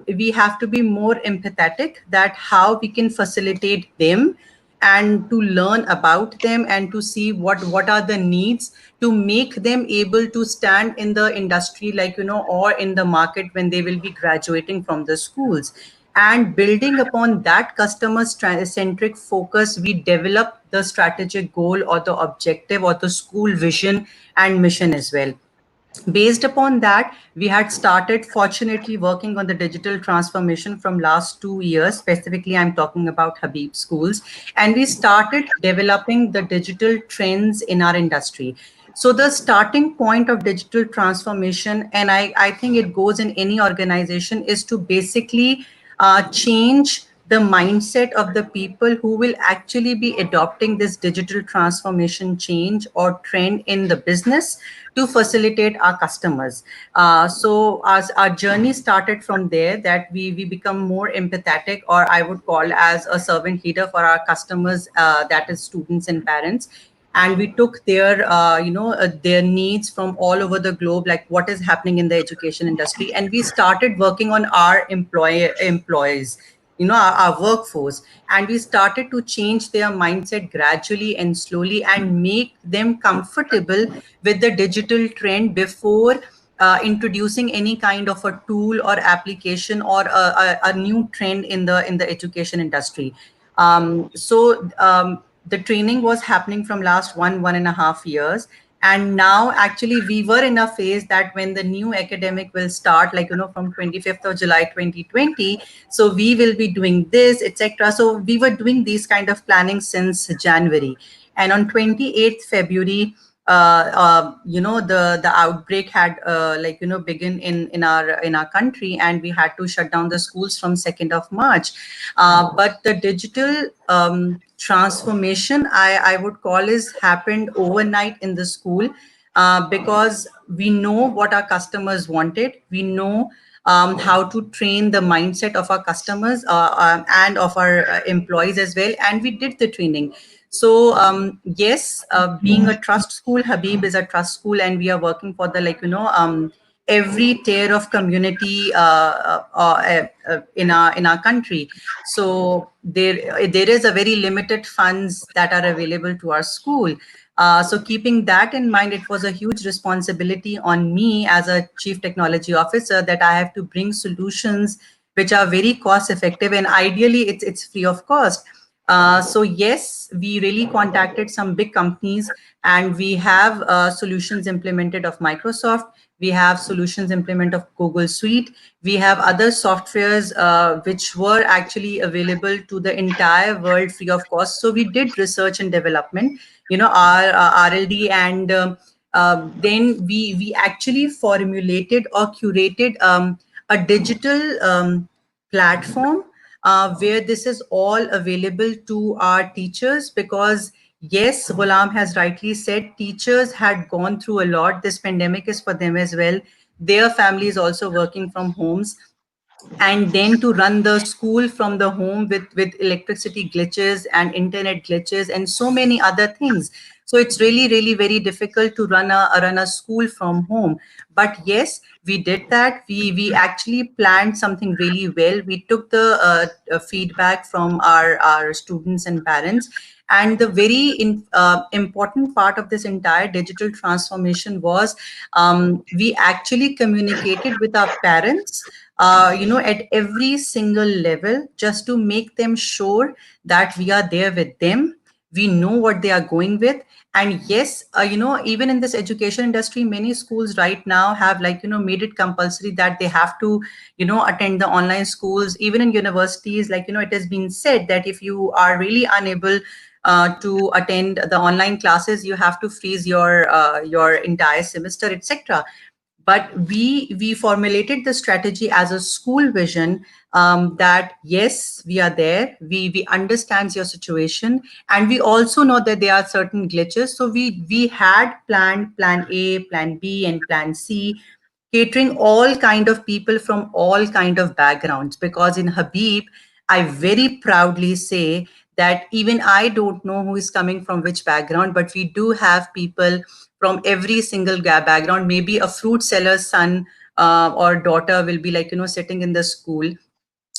We have to be more empathetic, that how we can facilitate them and to learn about them and to see what are the needs to make them able to stand in the industry, like, or in the market when they will be graduating from the schools. And building upon that customer centric focus, we develop the strategic goal or the objective or the school vision and mission as well. Based upon that, we had started fortunately working on the digital transformation from last 2 years. Specifically, I'm talking about Habib schools, and we started developing the digital trends in our industry. So the starting point of digital transformation, and I think it goes in any organization, is to basically change the mindset of the people who will actually be adopting this digital transformation change or trend in the business to facilitate our customers. So as our journey started from there, that we become more empathetic, or I would call as a servant leader for our customers, that is students and parents. And we took their their needs from all over the globe, like what is happening in the education industry, and we started working on our employees, our workforce, and we started to change their mindset gradually and slowly and make them comfortable with the digital trend before introducing any kind of a tool or application or a new trend in the education industry. The training was happening from last 1.5 years, and now actually we were in a phase that when the new academic will start, like, from 25th of July 2020, so we will be doing this, etc. So we were doing these kind of planning since January, and on 28th February, the outbreak had begin in our country, and we had to shut down the schools from 2nd of March. But the digital transformation, I would call, is happened overnight in the school, because we know what our customers wanted. We know how to train the mindset of our customers, and of our employees as well, and we did the training. So yes, being a trust school, Habib is a trust school, and we are working for the every tier of community in our country. So there is a very limited funds that are available to our school. So keeping that in mind, it was a huge responsibility on me as a chief technology officer, that I have to bring solutions which are very cost effective, and ideally it's free of cost. So yes, we really contacted some big companies, and we have solutions implemented of Microsoft. We have solutions implemented of Google Suite. We have other softwares which were actually available to the entire world free of cost. So we did research and development, our R&D, and then we actually formulated or curated a digital platform where this is all available to our teachers, because yes, Ghulam has rightly said, teachers had gone through a lot. This pandemic is for them as well. Their families also working from homes, and then to run the school from the home with electricity glitches and internet glitches and so many other things. So it's really, really very difficult to run a school from home. But yes, we did that. We actually planned something really well. We took the feedback from our students and parents, and the very important part of this entire digital transformation was, we actually communicated with our parents, at every single level, just to make them sure that we are there with them. We know what they are going with. And yes, even in this education industry, many schools right now have, made it compulsory that they have to, attend the online schools. Even in universities, it has been said that if you are really unable to attend the online classes, you have to freeze your entire semester, etc. But we formulated the strategy as a school vision, that yes, we are there, we understands your situation, and we also know that there are certain glitches. So we had planned plan A, plan B, and plan C, catering all kind of people from all kind of backgrounds. Because in Habib, I very proudly say that even I don't know who is coming from which background, but we do have people from every single background. Maybe a fruit seller's son or daughter will be, sitting in the school,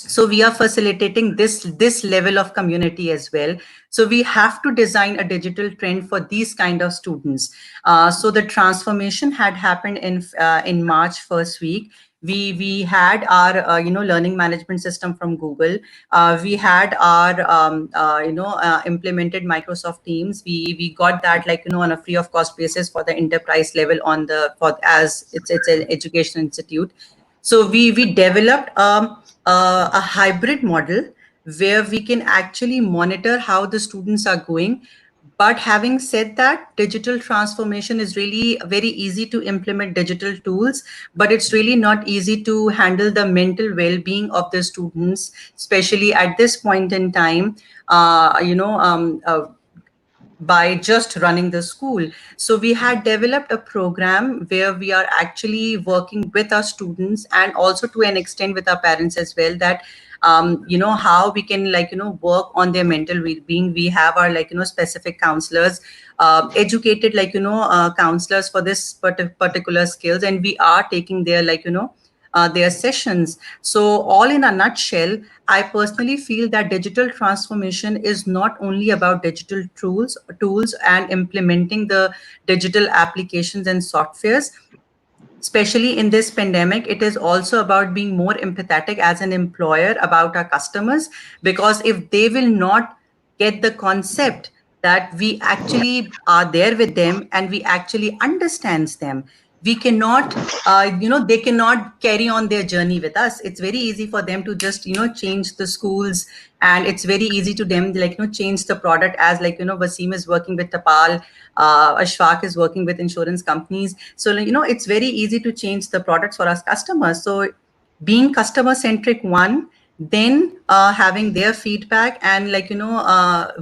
So we are facilitating this level of community as well. So we have to design a digital trend for these kind of students. So the transformation had happened in March first week. We had our learning management system from Google. We had our implemented Microsoft Teams. We got that, like, on a free of cost basis for the enterprise level, on the for as it's an education institute. So we developed a hybrid model where we can actually monitor how the students are going. But having said that, digital transformation is really very easy to implement digital tools, but it's really not easy to handle the mental well-being of the students, especially at this point in time. By just running the school. So we had developed a program where we are actually working with our students, and also to an extent with our parents as well, that how we can, like, work on their mental well-being. We have our, like, specific counselors, educated, like, counselors for this particular skills, and we are taking their, like, their sessions. So all in a nutshell, I personally feel that digital transformation is not only about digital tools and implementing the digital applications and softwares. Especially in this pandemic, it is also about being more empathetic as an employer about our customers, because if they will not get the concept that we actually are there with them and we actually understands them, we cannot, they cannot carry on their journey with us. It's very easy for them to just, change the schools, and it's very easy to them, like, change the product, as, like, Vasim is working with Tapal, Ashfaq is working with insurance companies. So, like, it's very easy to change the products for us customers. So being customer centric, one, then having their feedback, and, like,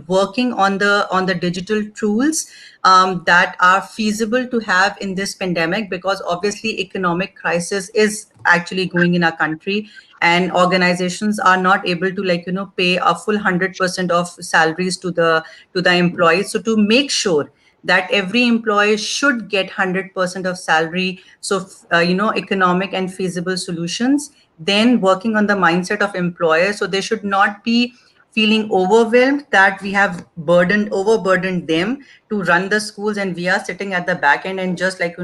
working on the digital tools that are feasible to have in this pandemic, because obviously economic crisis is actually going in our country, and organizations are not able to, like, pay a full 100% of salaries to the employees. So to make sure that every employee should get 100% of salary, so economic and feasible solutions, then working on the mindset of employers, so they should not be feeling overwhelmed that we have overburdened them to run the schools, and we are sitting at the back end and just, like,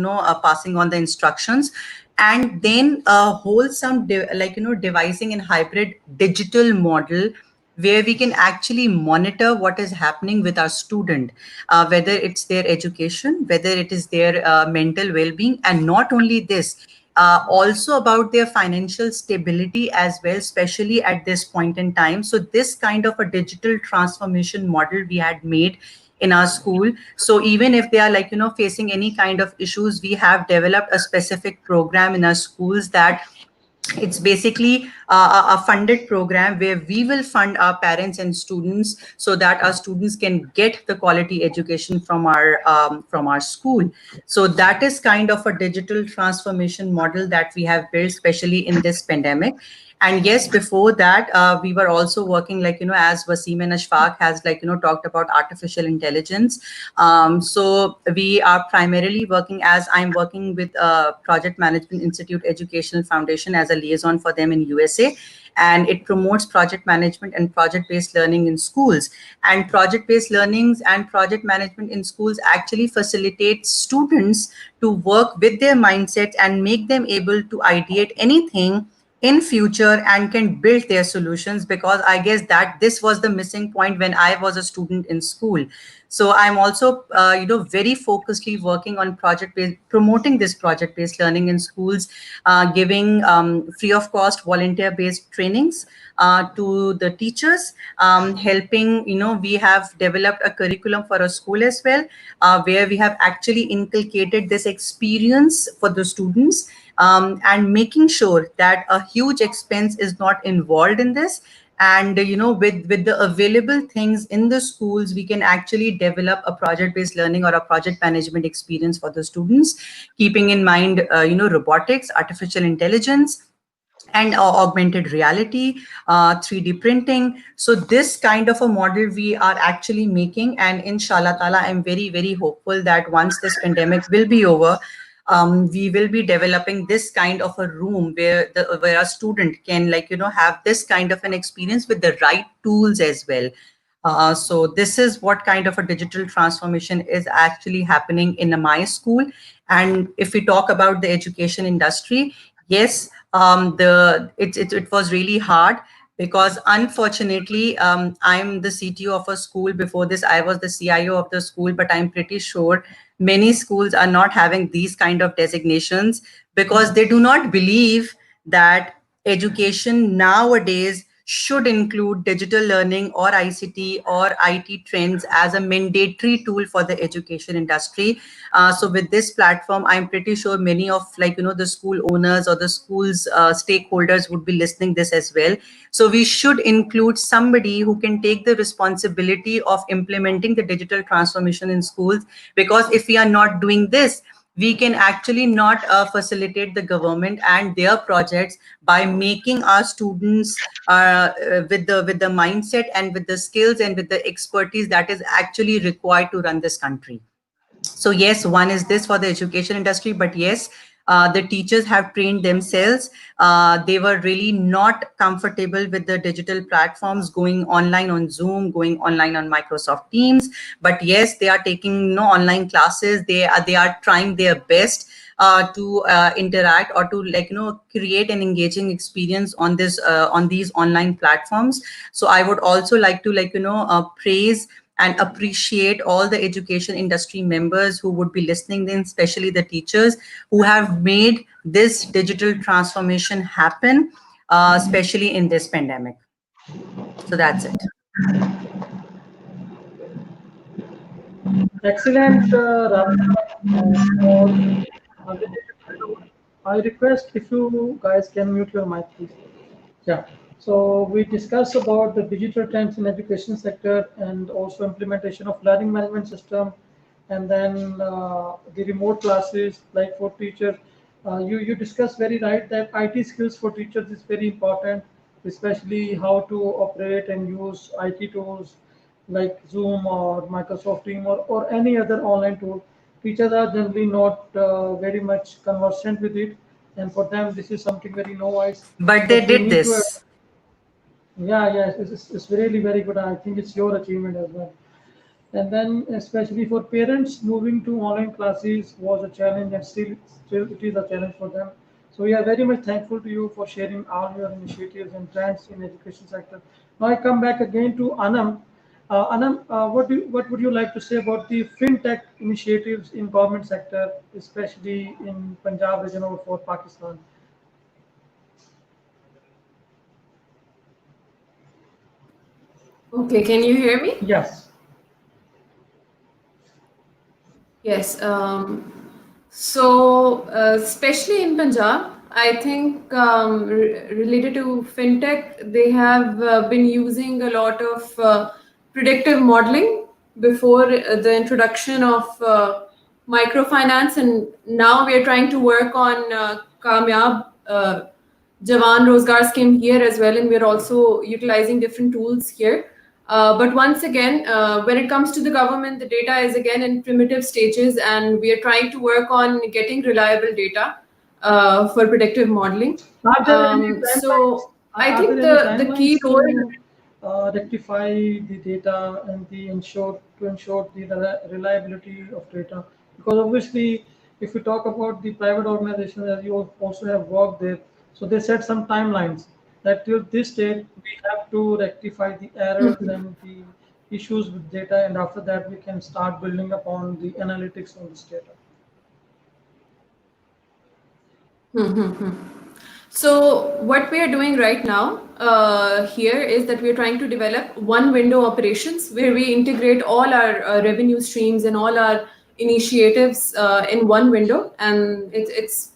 passing on the instructions. And then a wholesome devising in hybrid digital model where we can actually monitor what is happening with our student, whether it's their education, whether it is their mental well-being, and not only this, also about their financial stability as well, especially at this point in time. So this kind of a digital transformation model we had made in our school. So even if they are, like, facing any kind of issues, we have developed a specific program in our schools that it's basically a funded program where we will fund our parents and students, so that our students can get the quality education from our school. So that is kind of a digital transformation model that we have built, especially in this pandemic. And yes, before that, we were also working, like, as Vasim and Ashfaq has, like, talked about artificial intelligence. So we are primarily working, as I'm working with Project Management Institute Educational Foundation as a liaison for them in USA. And it promotes project management and project-based learning in schools. And project-based learnings and project management in schools actually facilitate students to work with their mindset and make them able to ideate anything in future and can build their solutions, because I guess that this was the missing point when I was a student in school. So I'm also very focusedly working on project based, promoting this project based learning in schools, giving free of cost volunteer based trainings to the teachers, helping, we have developed a curriculum for a school as well, where we have actually inculcated this experience for the students, and making sure that a huge expense is not involved in this. And with the available things in the schools, we can actually develop a project based learning or a project management experience for the students, keeping in mind robotics, artificial intelligence, and augmented reality, 3D printing. So this kind of a model we are actually making, and inshallah ta'ala, I'm very, very hopeful that once this pandemic will be over, we will be developing this kind of a room where a student can have this kind of an experience with the right tools as well. So this is what kind of a digital transformation is actually happening in my school. And if we talk about the education industry, yes, it was really hard because unfortunately, I'm the CTO of a school. Before this, I was the CIO of the school, but I'm pretty sure many schools are not having these kind of designations because they do not believe that education nowadays should include digital learning or ICT or IT trends as a mandatory tool for the education industry. So with this platform, I'm pretty sure many of the school owners or the school's stakeholders would be listening this as well. So we should include somebody who can take the responsibility of implementing the digital transformation in schools, because if we are not doing this, we can actually not facilitate the government and their projects by making our students with the mindset and with the skills and with the expertise that is actually required to run this country. So yes, one is this for the education industry, but yes, the teachers have trained themselves. They were really not comfortable with the digital platforms, going online on Zoom, going online on Microsoft Teams. But yes, they are taking online classes. They are trying their best to interact or to create an engaging experience on these online platforms. So I would also like to praise and appreciate all the education industry members who would be listening in, especially the teachers who have made this digital transformation happen, especially in this pandemic. So that's it. Excellent, Rabia. For the digital, I request if you guys can mute your mic, please. Yeah. So we discussed about the digital trends in education sector and also implementation of learning management system, and then the remote classes like for teachers. You discussed very right that IT skills for teachers is very important, especially how to operate and use IT tools like Zoom or Microsoft Team or any other online tool. Teachers are generally not very much conversant with it, and for them this is something very novice. But they But we did need to, this. yeah, yeah, it's really very good. I think it's your achievement as well. And then, especially for parents, moving to online classes was a challenge, and still it is a challenge for them. So we are very much thankful to you for sharing all your initiatives and trends in education sector. Now I come back again to Anam. Anam, what would you like to say about the fintech initiatives in government sector, especially in Punjab region or for Pakistan? Okay, can you hear me? Yes. Yes. So, especially in Punjab, I think related to fintech, they have been using a lot of predictive modeling before the introduction of microfinance, and now we are trying to work on Kamyab Jawan Rozgar scheme here as well, and we're also utilizing different tools here. But once again, when it comes to the government, the data is again in primitive stages, and we are trying to work on getting reliable data for predictive modeling. Are there any timelines? So I Are there think any the key timelines role. to rectify the data and ensure the reliability of data? Because obviously, if we talk about the private organizations, as you also have worked there, so they set some timelines that till this date we have to rectify the errors and the issues with data, and after that we can start building upon the analytics on this data. So what we are doing right now here is that we are trying to develop one window operations where we integrate all our revenue streams and all our initiatives in one window, and it's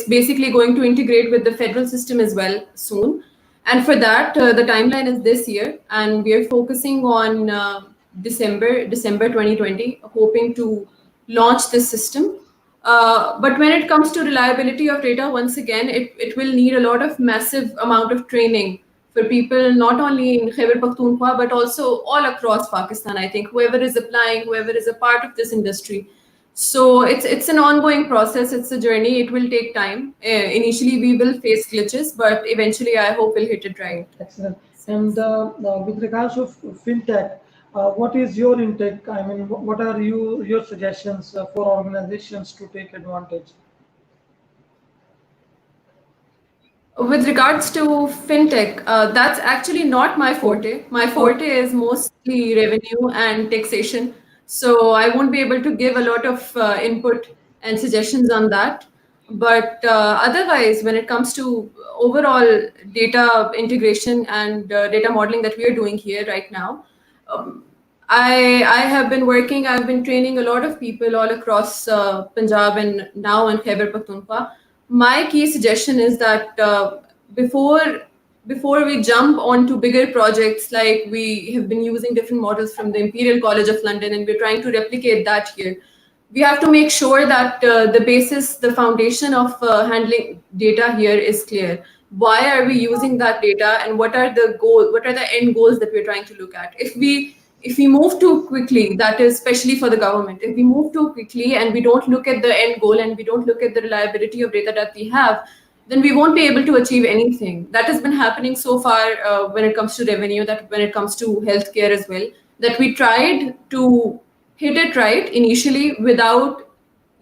basically going to integrate with the federal system as well soon. And for that, the timeline is this year, and we are focusing on December 2020, hoping to launch this system. But when it comes to reliability of data, once again, it will need a lot of massive amount of training for people, not only in Khyber Pakhtunkhwa, but also all across Pakistan. I think whoever is applying, whoever is a part of this industry. So it's an ongoing process. It's a journey. It will take time. Initially, we will face glitches, but eventually, I hope we'll hit it right. Excellent. And with regards to fintech, what is your intake? I mean, what are your suggestions for organizations to take advantage? With regards to fintech, that's actually not my Oh, forte. My oh, forte is mostly revenue and taxation. So I won't be able to give a lot of input and suggestions on that. But otherwise, when it comes to overall data integration and data modeling that we are doing here right now, um, I have been working. I've been training a lot of people all across Punjab and now in Khyber Pakhtunkhwa. My key suggestion is that before before we jump onto bigger projects, like we have been using different models from the Imperial College of London, and we're trying to replicate that here. We have to make sure that the basis, the foundation of handling data here is clear. Why are we using that data, and what are the goal? What are the end goals that we're trying to look at? If we move too quickly, that is especially for the government, if we move too quickly and we don't look at the end goal and we don't look at the reliability of data that we have, then we won't be able to achieve anything. That has been happening so far when it comes to revenue, that when it comes to healthcare as well, that we tried to hit it right initially without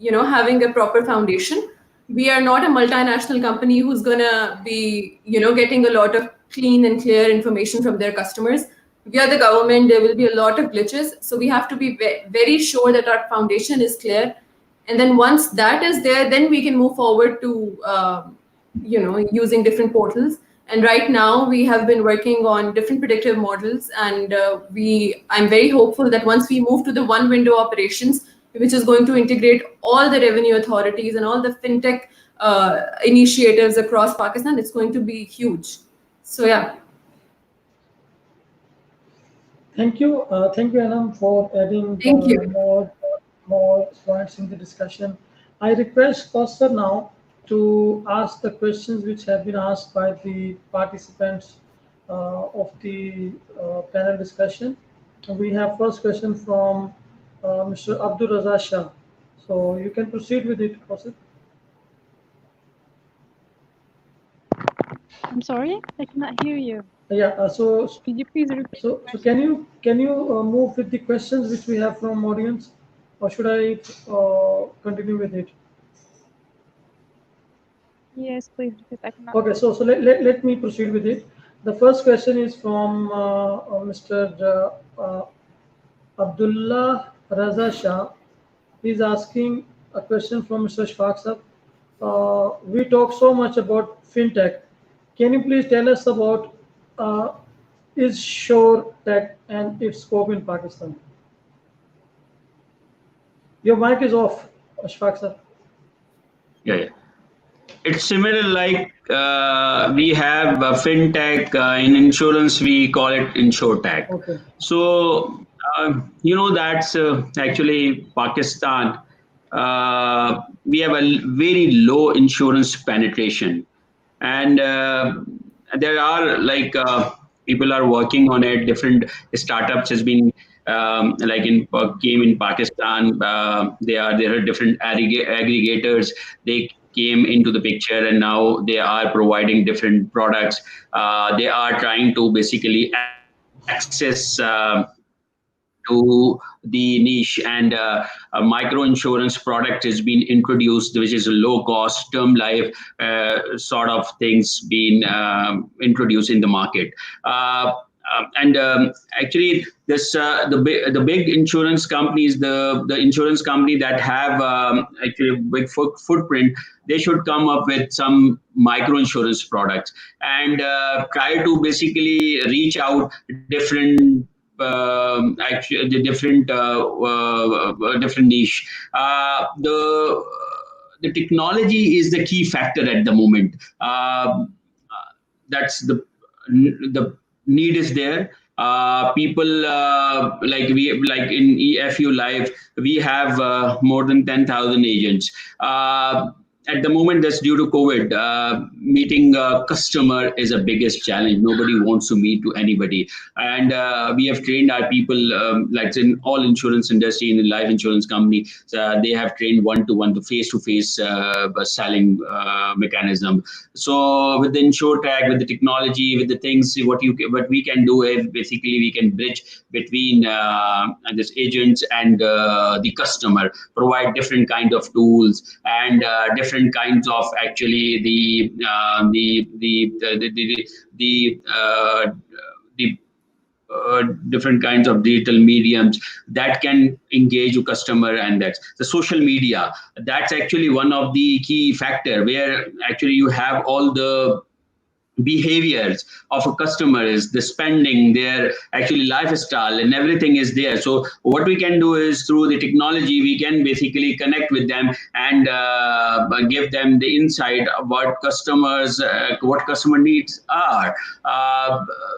having a proper foundation. We are not a multinational company who's gonna be getting a lot of clean and clear information from their customers. We are the government. There will be a lot of glitches, so we have to be very sure that our foundation is clear, and then once that is there, then we can move forward to using different portals. And right now we have been working on different predictive models, and I'm very hopeful that once we move to the one window operations, which is going to integrate all the revenue authorities and all the fintech initiatives across Pakistan, it's going to be huge. So yeah. thank you, Anam, for adding Thank you. more points in the discussion. I request Kaushal now to ask the questions which have been asked by the participants of the panel discussion. We have first question from Mr. Abdul Raza Shah. So you can proceed with it, Kaushal. I'm sorry, I cannot hear you. Yeah. Could you please repeat the So question? can you move with the questions which we have from audience, or should I continue with it? Yes, please, because I cannot Okay, hear. let me proceed with it. The first question is from Mr. Abdullah Raza Shah. He's asking a question from Mr. Shfaq sir. We talk so much about fintech. Can you please tell us about uh, is Shore Tech and its scope in Pakistan? Your mic is off, Ashfaq sir. Yeah, yeah. It's similar like we have fintech in insurance. We call it insurtech. Okay. So that's actually Pakistan. We have a very low insurance penetration, and there are like people are working on it. Different startups has been like came in Pakistan. There are different aggregators. They came into the picture, and now they are providing different products. They are trying to basically access to the niche, and a micro insurance product has been introduced, which is a low cost term life sort of things being introduced in the market. And actually, this the big insurance companies, the insurance company that have actually big footprint, they should come up with some micro insurance products and try to basically reach out different actually the different niche. The technology is the key factor at the moment. That's the need is there. People like in EFU Live, we have more than 10,000 agents. at the moment, that's due to COVID. Meeting a customer is a biggest challenge. Nobody wants to meet to anybody, and we have trained our people, like in all insurance industry, in the life insurance company, they have trained one to face selling mechanism. So with the InsurTech, with the technology, with the things, what we can do is basically we can bridge between this agents and the customer, provide different kind of tools and different kinds of actually the different kinds of digital mediums that can engage a customer, and that's the social media. That's actually one of the key factor where actually you have all the behaviors of a customer, is the spending, their actually lifestyle, and everything is there. So what we can do is through the technology we can basically connect with them and give them the insight about customers, what customer needs are.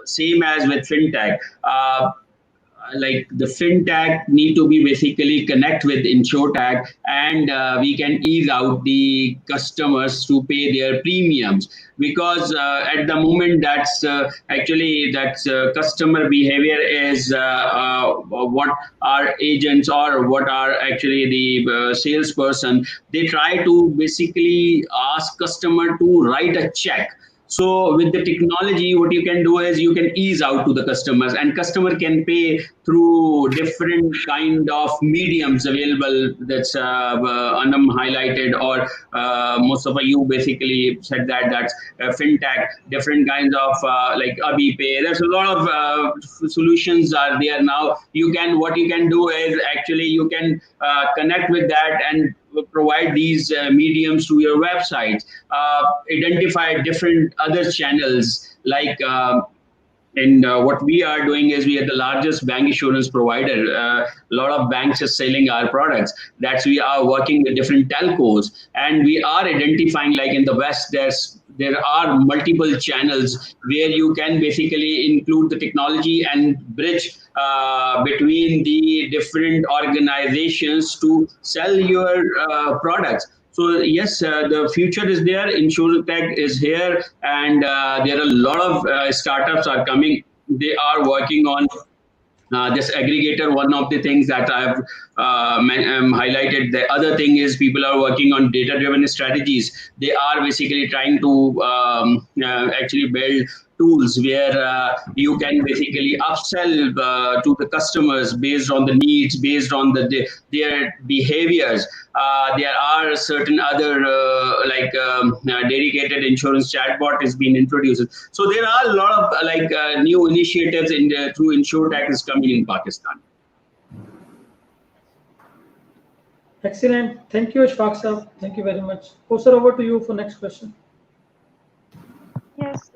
Same as with fintech. Like the fintech need to be basically connect with insurtech, and we can ease out the customers to pay their premiums, because at the moment that's customer behavior is what our agents or what are actually the salesperson, they try to basically ask customer to write a check. So with the technology, what you can do is you can ease out to the customers, and customer can pay through different kind of mediums available. That's Anam highlighted, or most of you basically said that that's fintech, different kinds of like Abhi Pay. There's a lot of solutions are there now. What you can do is actually you can connect with that and provide these mediums to your website, identify different other channels like and what we are doing is we are the largest bank insurance provider. A lot of banks are selling our products. That's we are working with different telcos, and we are identifying, like in the West, there are multiple channels where you can basically include the technology and bridge between the different organizations to sell your products. So yes, the future is there. InsurTech is here, and there are a lot of startups are coming. They are working on this aggregator. One of the things that I've highlighted. The other thing is people are working on data-driven strategies. They are basically trying to actually build tools where you can basically upsell to the customers based on the needs, based on their behaviors. There are certain other dedicated insurance chatbot has been introduced. So there are a lot of new initiatives through InsurTech is coming in Pakistan. Excellent. Thank you, Ishfaq sir. Thank you very much. Sir, over to you for next question. Yes,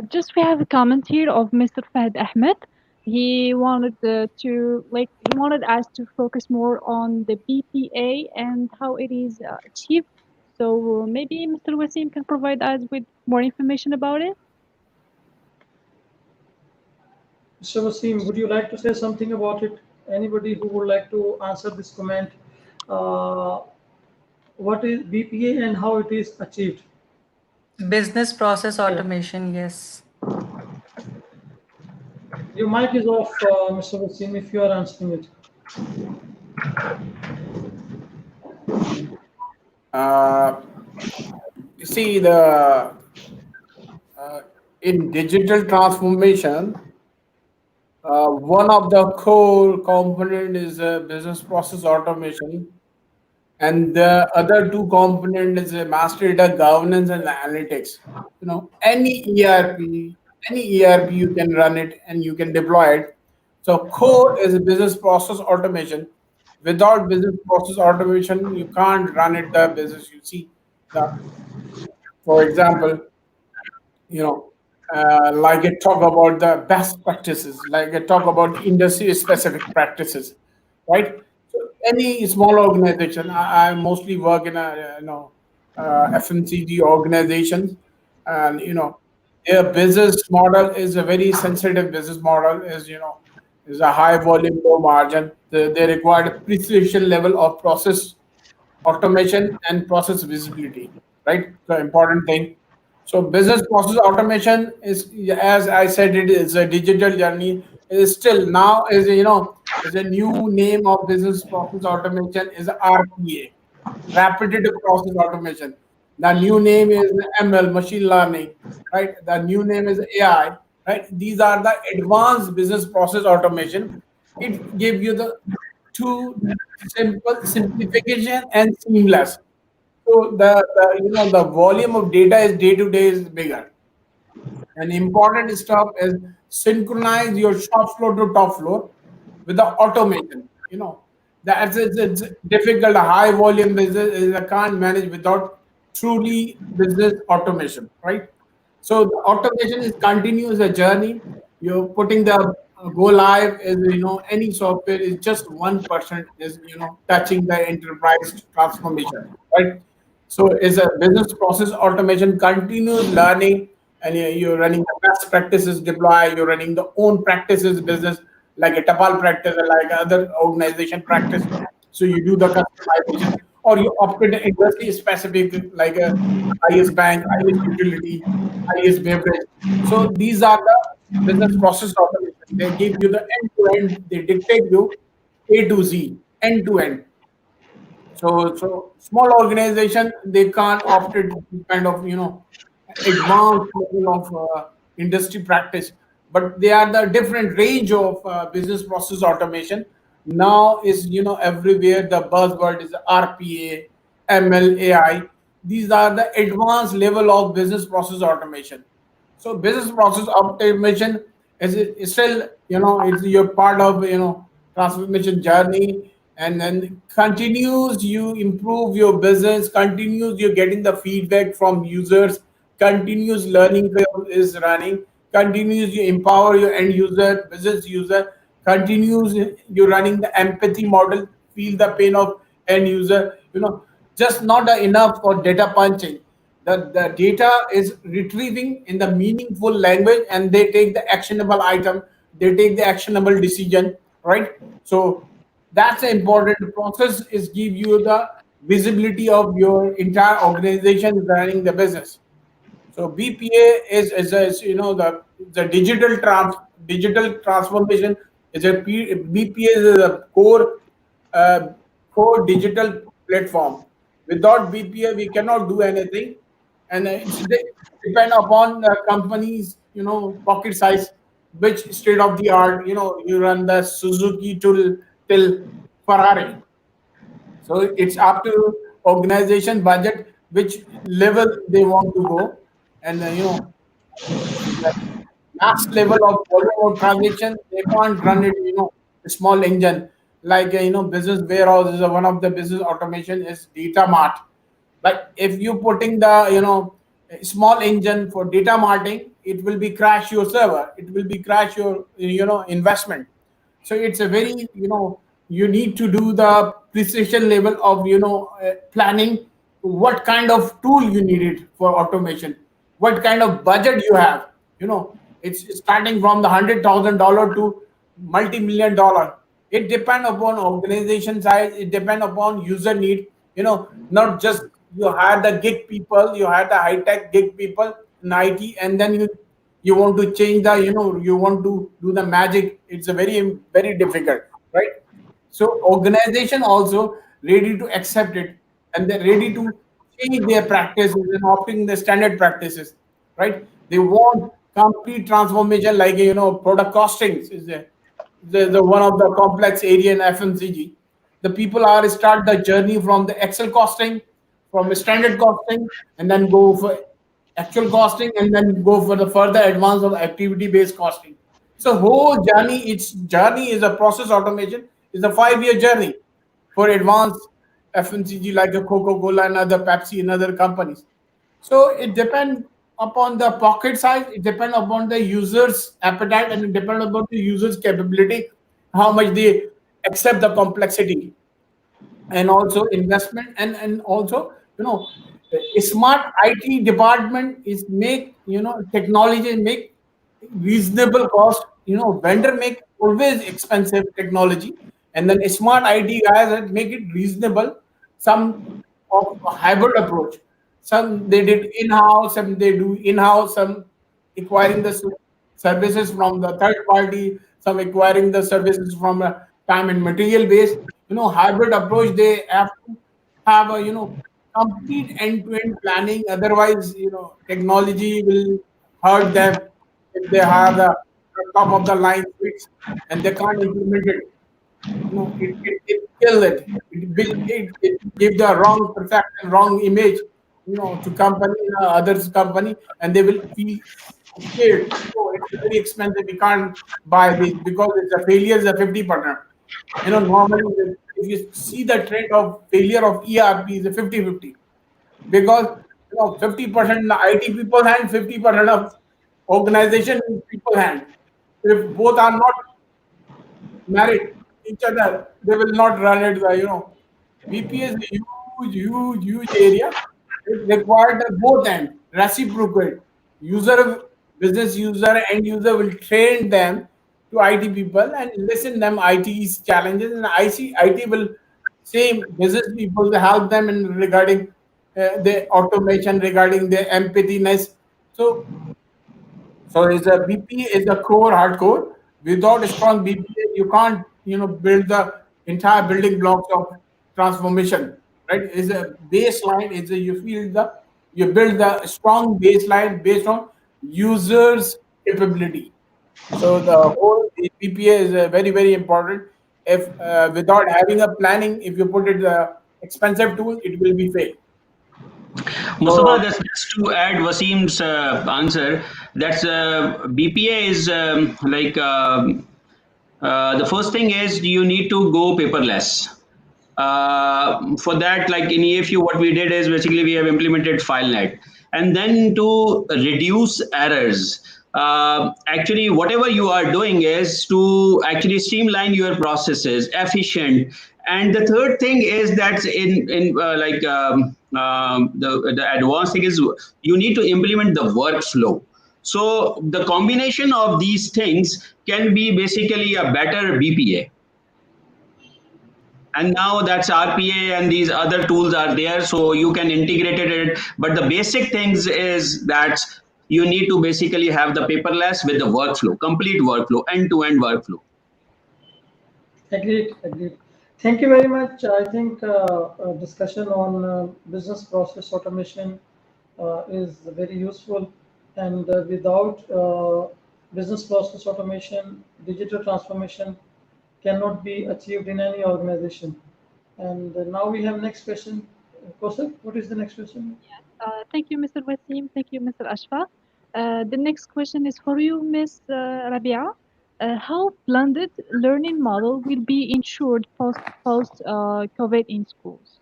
just we have a comment here of Mr. Fahd Ahmed. He wanted he wanted us to focus more on the BPA and how it is achieved. So maybe Mr. Wasim can provide us with more information about it. Mr. Wasim, would you like to say something about it? Anybody who would like to answer this comment? Uh, what is BPA and how it is achieved? Business process Yeah. automation, yes. Your mic is off, Mr. Wasim, if you are answering it. Uh, you see, the in digital transformation, one of the core component is business process automation, and the other two component is master data governance and analytics. Any ERP you can run it and you can deploy it. So core is business process automation. Without business process automation, you can't run it the business. You see, the for example, you know, like I talk about the best practices, like I talk about industry specific practices, right? So any small organization, I mostly work in a FMCG organizations, and their business model is a very sensitive business model. Is a high volume, low margin. They require a precision level of process automation and process visibility, right? The important thing. So business process automation is, as I said, it is a digital journey. It is still now is, is a new name of business process automation is RPA, repetitive process automation. The new name is ML, machine learning, right? The new name is AI, right? These are the advanced business process automation. It gives you the two simplification and seamless. So the volume of data is day to day is bigger. And important stuff is synchronize your shop floor to top floor with the automation. That's it's difficult. A high volume business is I can't manage without truly business automation, right? So the automation is continuous a journey. You're putting the go live is any software is just 1% is touching the enterprise transformation, right? So is a business process automation, continuous learning, and you're running the best practices deploy. You're running the own practices business like a Tapal practice or like other organization practice. So you do the customization, or you opt in industry specific like a IS bank, IS utility, IS beverage. So these are the business process automation. They give you the end to end. They dictate you A to Z, end to end. So small organization they can't opt it kind of advanced level of industry practice, but they are the different range of business process automation. Now is everywhere the buzzword is RPA, ML, AI. These are the advanced level of business process automation. So business process optimization is still, it's your part of, transformation journey, and then continues you improve your business, continues you're getting the feedback from users, continuous learning curve is running, continues you empower your end user, business user, continues you running the empathy model, feel the pain of end user, just not enough for data punching. The data is retrieving in the meaningful language, and they take the actionable item, they take the actionable decision, right? So that's the important process is give you the visibility of your entire organization running the business. So BPA is the digital transformation is BPA is a uh, core digital platform. Without BPA, we cannot do anything, and depend upon the company's pocket size, which state of the art. You run the Suzuki till Ferrari. So it's up to organization budget, which level they want to go, and the last level of volume of transaction, they can't run it. A small engine like business warehouse is one of the business automation is data mart. But if you putting the small engine for data marting, it will be crash your server. It will be crash your investment. So it's a very you need to do the precision level of planning what kind of tool you needed for automation, what kind of budget you have. It's starting from the $100,000 to multi-million-dollar. It depends upon organization size, it depends upon user need. Not just you hire the gig people, you hire the high-tech gig people in IT, and then you want to change the you want to do the magic. It's a very difficult, right? So organization also ready to accept it, and they're ready to change their practices and opting the standard practices, right? They want complete transformation, like product costings is the one of the complex area in FMCG. The people are start the journey from the Excel costing, from standard costing, and then go for actual costing, and then go for the further advance of activity based costing. So whole journey, its journey is a process automation, is a 5-year journey for advanced FMCG like a Coca-Cola and other Pepsi and other companies. So it depends upon the pocket size, it depends upon the user's appetite, and it depends upon the user's capability, how much they accept the complexity, and also investment, and also a smart IT department is make technology make reasonable cost. Vendor make always expensive technology, and then a smart IT guys that make it reasonable, some of a hybrid approach. Some they did in-house, some they do in-house, some acquiring the services from the third party, some acquiring the services from a time and material base. Hybrid approach, they have to have a complete end-to-end planning. Otherwise, technology will hurt them if they have the top of the line fix and they can't implement it. It kill it. It give the wrong perception, wrong image, to company, others company, and they will feel scared. Oh, it's very expensive. We can't buy this because it's a failure is a 50%. Normally, if you see the trend of failure of ERP is a 50-50 because 50% IT people hand, 50% of organization people hand. If both are not married each other, they will not run it. BPA is a huge area. It required both end, reciprocate. Business user, end user will train them to IT people and listen them IT's challenges, and IT will same business people to help them in regarding the automation, regarding the empathyness. So is a BPA is a core hardcore. Without a strong BPA, you can't build the entire building blocks of transformation. Right? Is a baseline. Is a you build the strong baseline based on users' capability. So the whole BPA is very important. If without having a planning, if you put it expensive tool, it will be fail. Mustafa, So just to add Wasim's answer, that's BPA is the first thing is you need to go paperless. For that, like in EFU, what we did is basically we have implemented FileNet, and then to reduce errors. Actually, whatever you are doing is to actually streamline your processes, efficient. And the third thing is that the advanced thing is you need to implement the workflow. So the combination of these things can be basically a better BPA. And now that's RPA and these other tools are there, so you can integrate it. But the basic things is that you need to basically have the paperless with the workflow, complete workflow, end-to-end workflow. Agreed, agreed. Thank you very much. I think discussion on business process automation is very useful, and without business process automation, digital transformation cannot be achieved in any organization. And now we have next question. Kosik, what is the next question? Thank you, Mr. Wasim. Thank you, Mr. Ashfa. The next question is for you, Ms. Rabia. How blended learning model will be ensured post COVID in schools?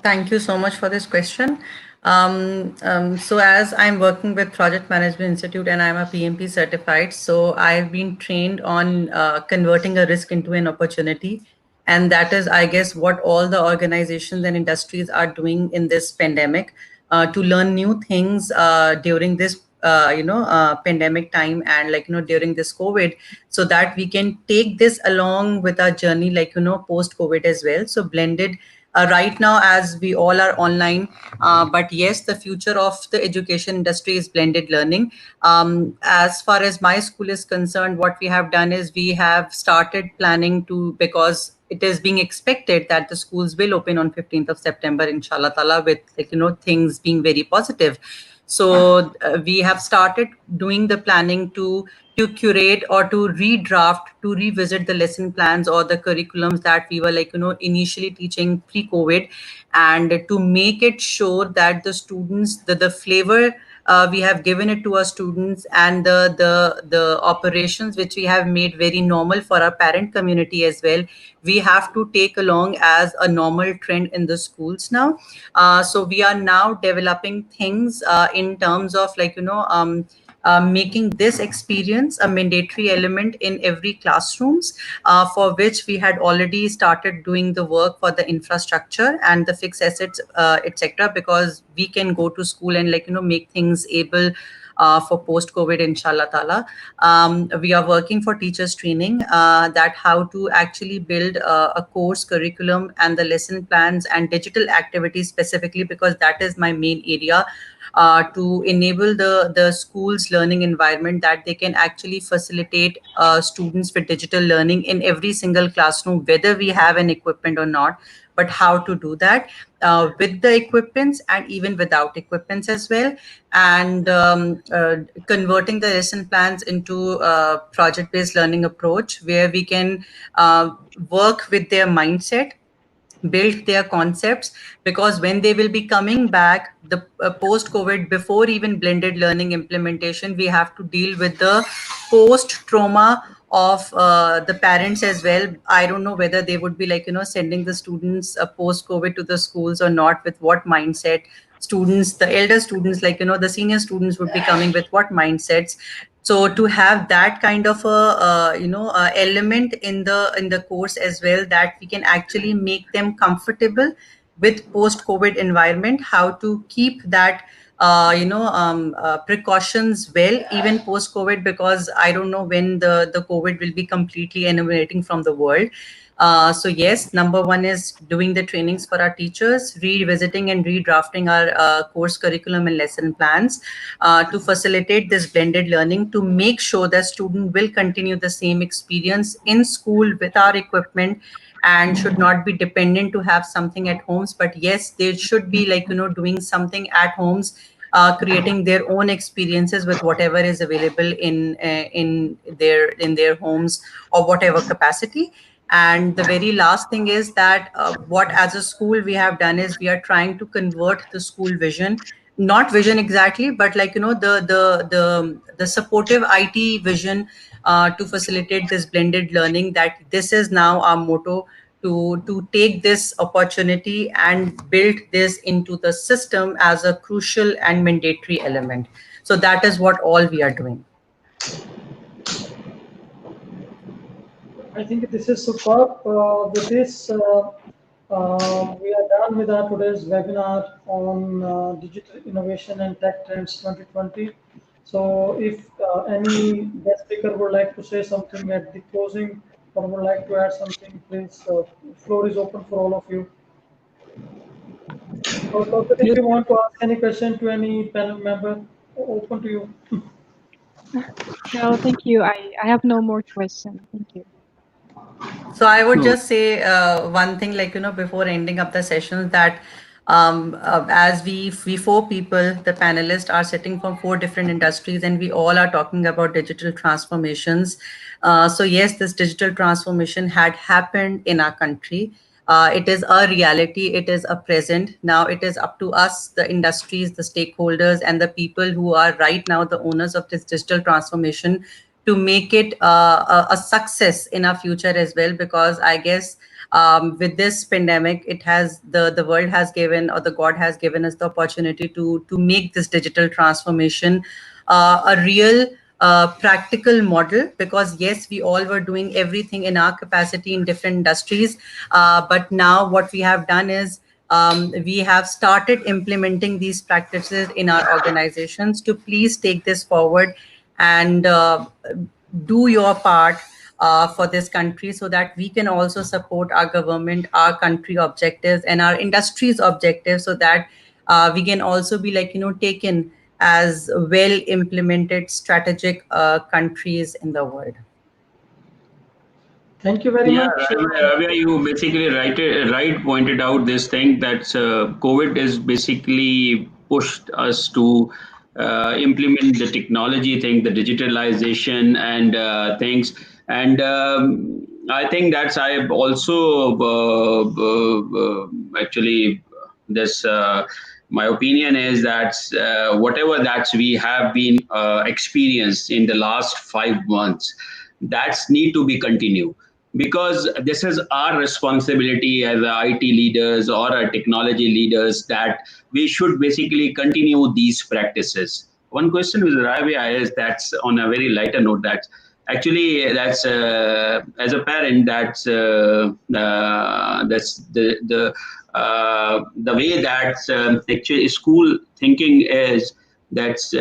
Thank you so much for this question. So as I'm working with Project Management Institute and I'm a PMP certified, so I've been trained on converting a risk into an opportunity. And that is, I guess, what all the organizations and industries are doing in this pandemic, to learn new things during this pandemic time, and during this COVID, so that we can take this along with our journey, post COVID as well. So blended right now, as we all are online, but yes, the future of the education industry is blended learning. As far as my school is concerned, what we have done is we have started planning to, because it is being expected that the schools will open on 15th of September, inshallah ta'ala, with things being very positive. So we have started doing the planning to curate or to redraft, to revisit the lesson plans or the curriculums that we were initially teaching pre-COVID, and to make it sure that the students, the flavor we have given it to our students, and the operations which we have made very normal for our parent community as well, we have to take along as a normal trend in the schools now. So we are now developing things in terms of making this experience a mandatory element in every classrooms, for which we had already started doing the work for the infrastructure and the fixed assets, etc., because we can go to school and make things able for post-COVID, inshallah ta'ala. We are working for teachers training, that how to actually build a course curriculum and the lesson plans and digital activities specifically, because that is my main area, to enable the school's learning environment, that they can actually facilitate students with digital learning in every single classroom, whether we have an equipment or not, but how to do that with the equipments and even without equipments as well. And converting the lesson plans into a project-based learning approach, where we can work with their mindset, build their concepts, because when they will be coming back, the post COVID, before even blended learning implementation, we have to deal with the post trauma of the parents as well. I don't know whether they would be sending the students post COVID to the schools or not, with what mindset. Students, the elder students, the senior students would be coming with what mindsets. So to have that kind of a element in the course as well, that we can actually make them comfortable with post COVID environment, how to keep that precautions well, even post COVID, because I don't know when the COVID will be completely eliminating from the world. So yes, number one is doing the trainings for our teachers, revisiting and redrafting our course curriculum and lesson plans to facilitate this blended learning, to make sure that student will continue the same experience in school with our equipment, and should not be dependent to have something at homes. But yes, they should be doing something at homes, creating their own experiences with whatever is available in their homes, or whatever capacity. And the very last thing is that what as a school we have done is, we are trying to convert the school vision, not vision exactly, but the supportive IT vision, to facilitate this blended learning, that this is now our motto, to take this opportunity and build this into the system as a crucial and mandatory element. So that is what all we are doing. I think this is superb. With this, we are done with our today's webinar on digital innovation and tech trends 2020. So if any guest speaker would like to say something at the closing, or would like to add something, please, floor is open for all of you. Or Kaushal, if you want to ask any question to any panel member, open to you. No, thank you. I have no more questions. Thank you. So I would No. just say one thing, before ending up the sessions, that as we four people, the panelists, are sitting from four different industries, and we all are talking about digital transformations. So yes, this digital transformation had happened in our country. It is a reality. It is a present. Now it is up to us, the industries, the stakeholders, and the people who are right now the owners of this digital transformation, to make it a success in our future as well. Because I guess with this pandemic, it has the world has given, or the God has given us the opportunity to make this digital transformation a real practical model. Because yes, we all were doing everything in our capacity in different industries, but now what we have done is, we have started implementing these practices in our organizations. To please take this forward and do your part for this country, so that we can also support our government, our country objectives, and our industry's objectives, so that we can also be taken as well implemented strategic countries in the world. Thank you very Yeah, much. Rabia, you basically right pointed out this thing that COVID is basically pushed us to implement the technology thing, the digitalization and things. And I think that's I've also actually this my opinion is that whatever that we have been experienced in the last 5 months, that's need to be continued, because this is our responsibility as IT leaders or our technology leaders, that we should basically continue these practices. One question with Rabia is, that's on a very lighter note, that actually that's as a parent, that's the way that actually school thinking is, that's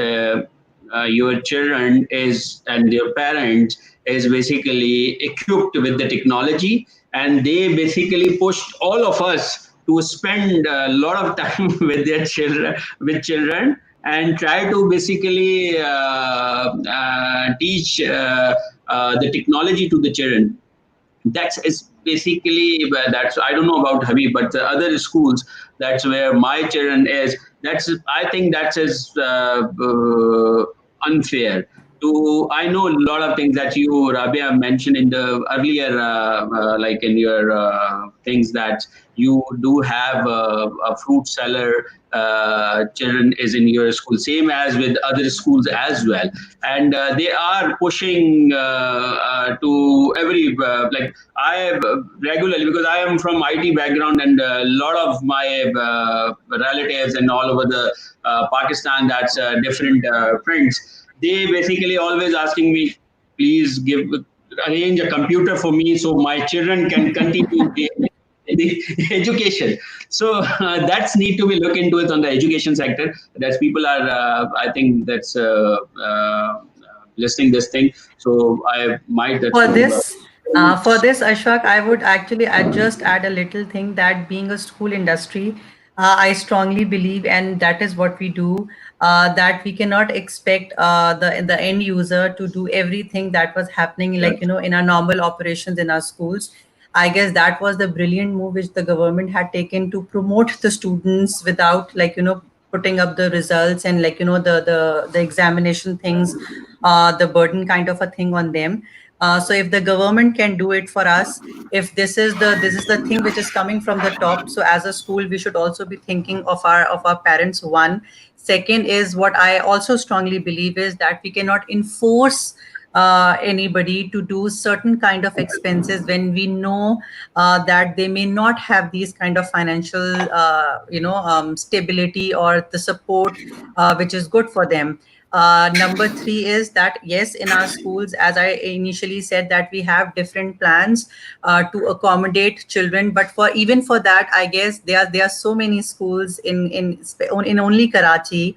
your children is and their parents is basically equipped with the technology, and they basically pushed all of us to spend a lot of time with their children, and try to basically teach the technology to the children. That's is basically that's I don't know about Habib, but the other schools, that's where my children is. That's I think that is unfair. To I know a lot of things that you Rabia mentioned in the earlier, like in your things, that you do have a fruit seller children is in your school, same as with other schools as well, and they are pushing to every like I regularly, because I am from IT background, and a lot of my relatives and all over the Pakistan, that's different friends. They basically always asking me, please give arrange a computer for me so my children can continue the education. So that's need to be looked into it on the education sector. That people are, I think that's listening this thing. So I might that's For to. this, Ashfaq, I would actually just add a little thing that being a school industry, I strongly believe, and that is what we do. That we cannot expect the end user to do everything that was happening, like in our normal operations in our schools. I guess that was the brilliant move which the government had taken to promote the students without, putting up the results and, the examination things, the burden kind of a thing on them. So if the government can do it for us, if this is the thing which is coming from the top, so as a school we should also be thinking of our parents. One, second is what I also strongly believe is that we cannot enforce anybody to do certain kind of expenses when we know that they may not have these kind of financial stability or the support which is good for them. Number three is that yes, in our schools, as I initially said, that we have different plans to accommodate children. But for even for that, I guess there are so many schools in only Karachi,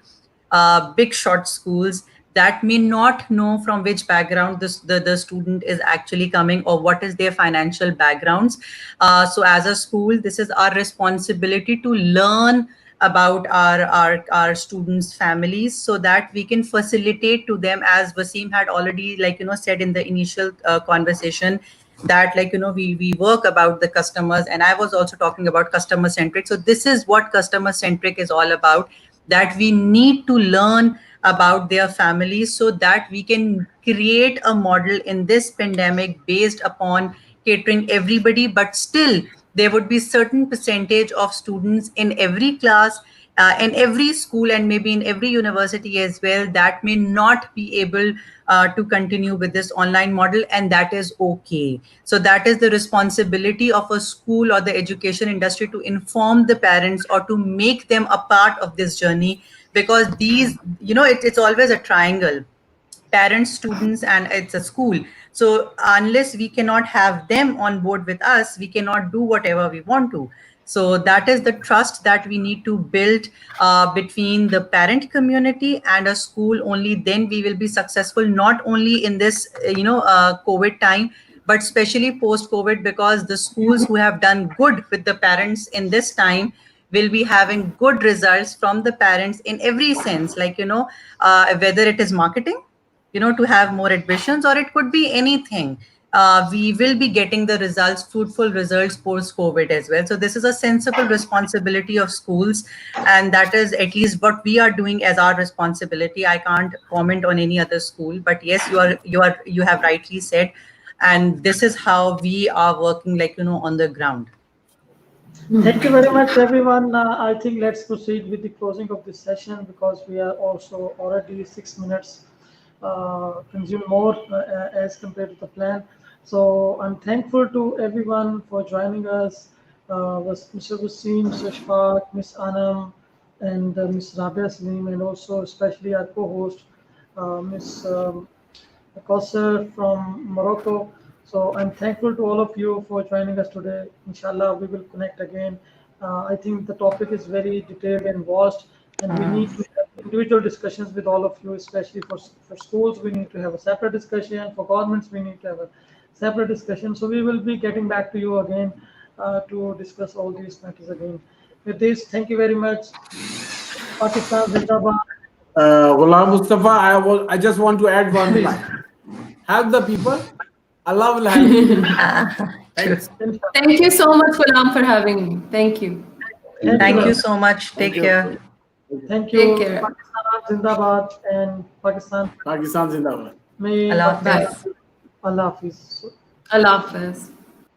big short schools that may not know from which background the student is actually coming or what is their financial backgrounds. So as a school, this is our responsibility to learn about our students' families so that we can facilitate to them, as Vasim had already said in the initial conversation, that we work about the customers, and I was also talking about customer centric. So this is what customer centric is all about, that we need to learn about their families so that we can create a model in this pandemic based upon catering everybody, but still there would be certain percentage of students in every class, in every school, and maybe in every university as well, that may not be able to continue with this online model, and that is okay. So that is the responsibility of a school or the education industry to inform the parents or to make them a part of this journey, because these, it's always a triangle: parents, students, and it's a school. So unless we cannot have them on board with us, we cannot do whatever we want to. So that is the trust that we need to build between the parent community and a school. Only then we will be successful, not only in this COVID time, but especially post COVID, because the schools who have done good with the parents in this time will be having good results from the parents in every sense, whether it is marketing, to have more admissions, or it could be anything. We will be getting the results, fruitful results post COVID as well. So this is a sensible responsibility of schools, and that is at least what we are doing as our responsibility. I can't comment on any other school, but yes, you have rightly said, and this is how we are working, on the ground. Thank you very much, everyone. I think let's proceed with the closing of this session because we are also already 6 minutes consumed more as compared to the plan. So I'm thankful to everyone for joining us. Was Mr. Wasim, Mr. Shfaq, Miss Anam, and Miss Rabia Saleem, and also especially our co-host, Miss Kausar from Morocco. So I'm thankful to all of you for joining us today. Inshallah, we will connect again. I think the topic is very detailed and vast, and we need to have individual discussions with all of you, especially for schools. We need to have a separate discussion. For governments, we need to have a separate discussion. So we will be getting back to you again to discuss all these matters again. With this, thank you very much. Pakistan Zindabad. Ghulam Mustafa, I just want to add one line. Help the people. Allah will help you. Thanks. Thank you so much, Ghulam, for having me. Thank you. Thank you so much. Take care. Thank Take you. care. Pakistan Zindabad and Pakistan. Pakistan Zindabad. May Allah Pakistan. Bye. Allah Hafiz. Allah Hafiz.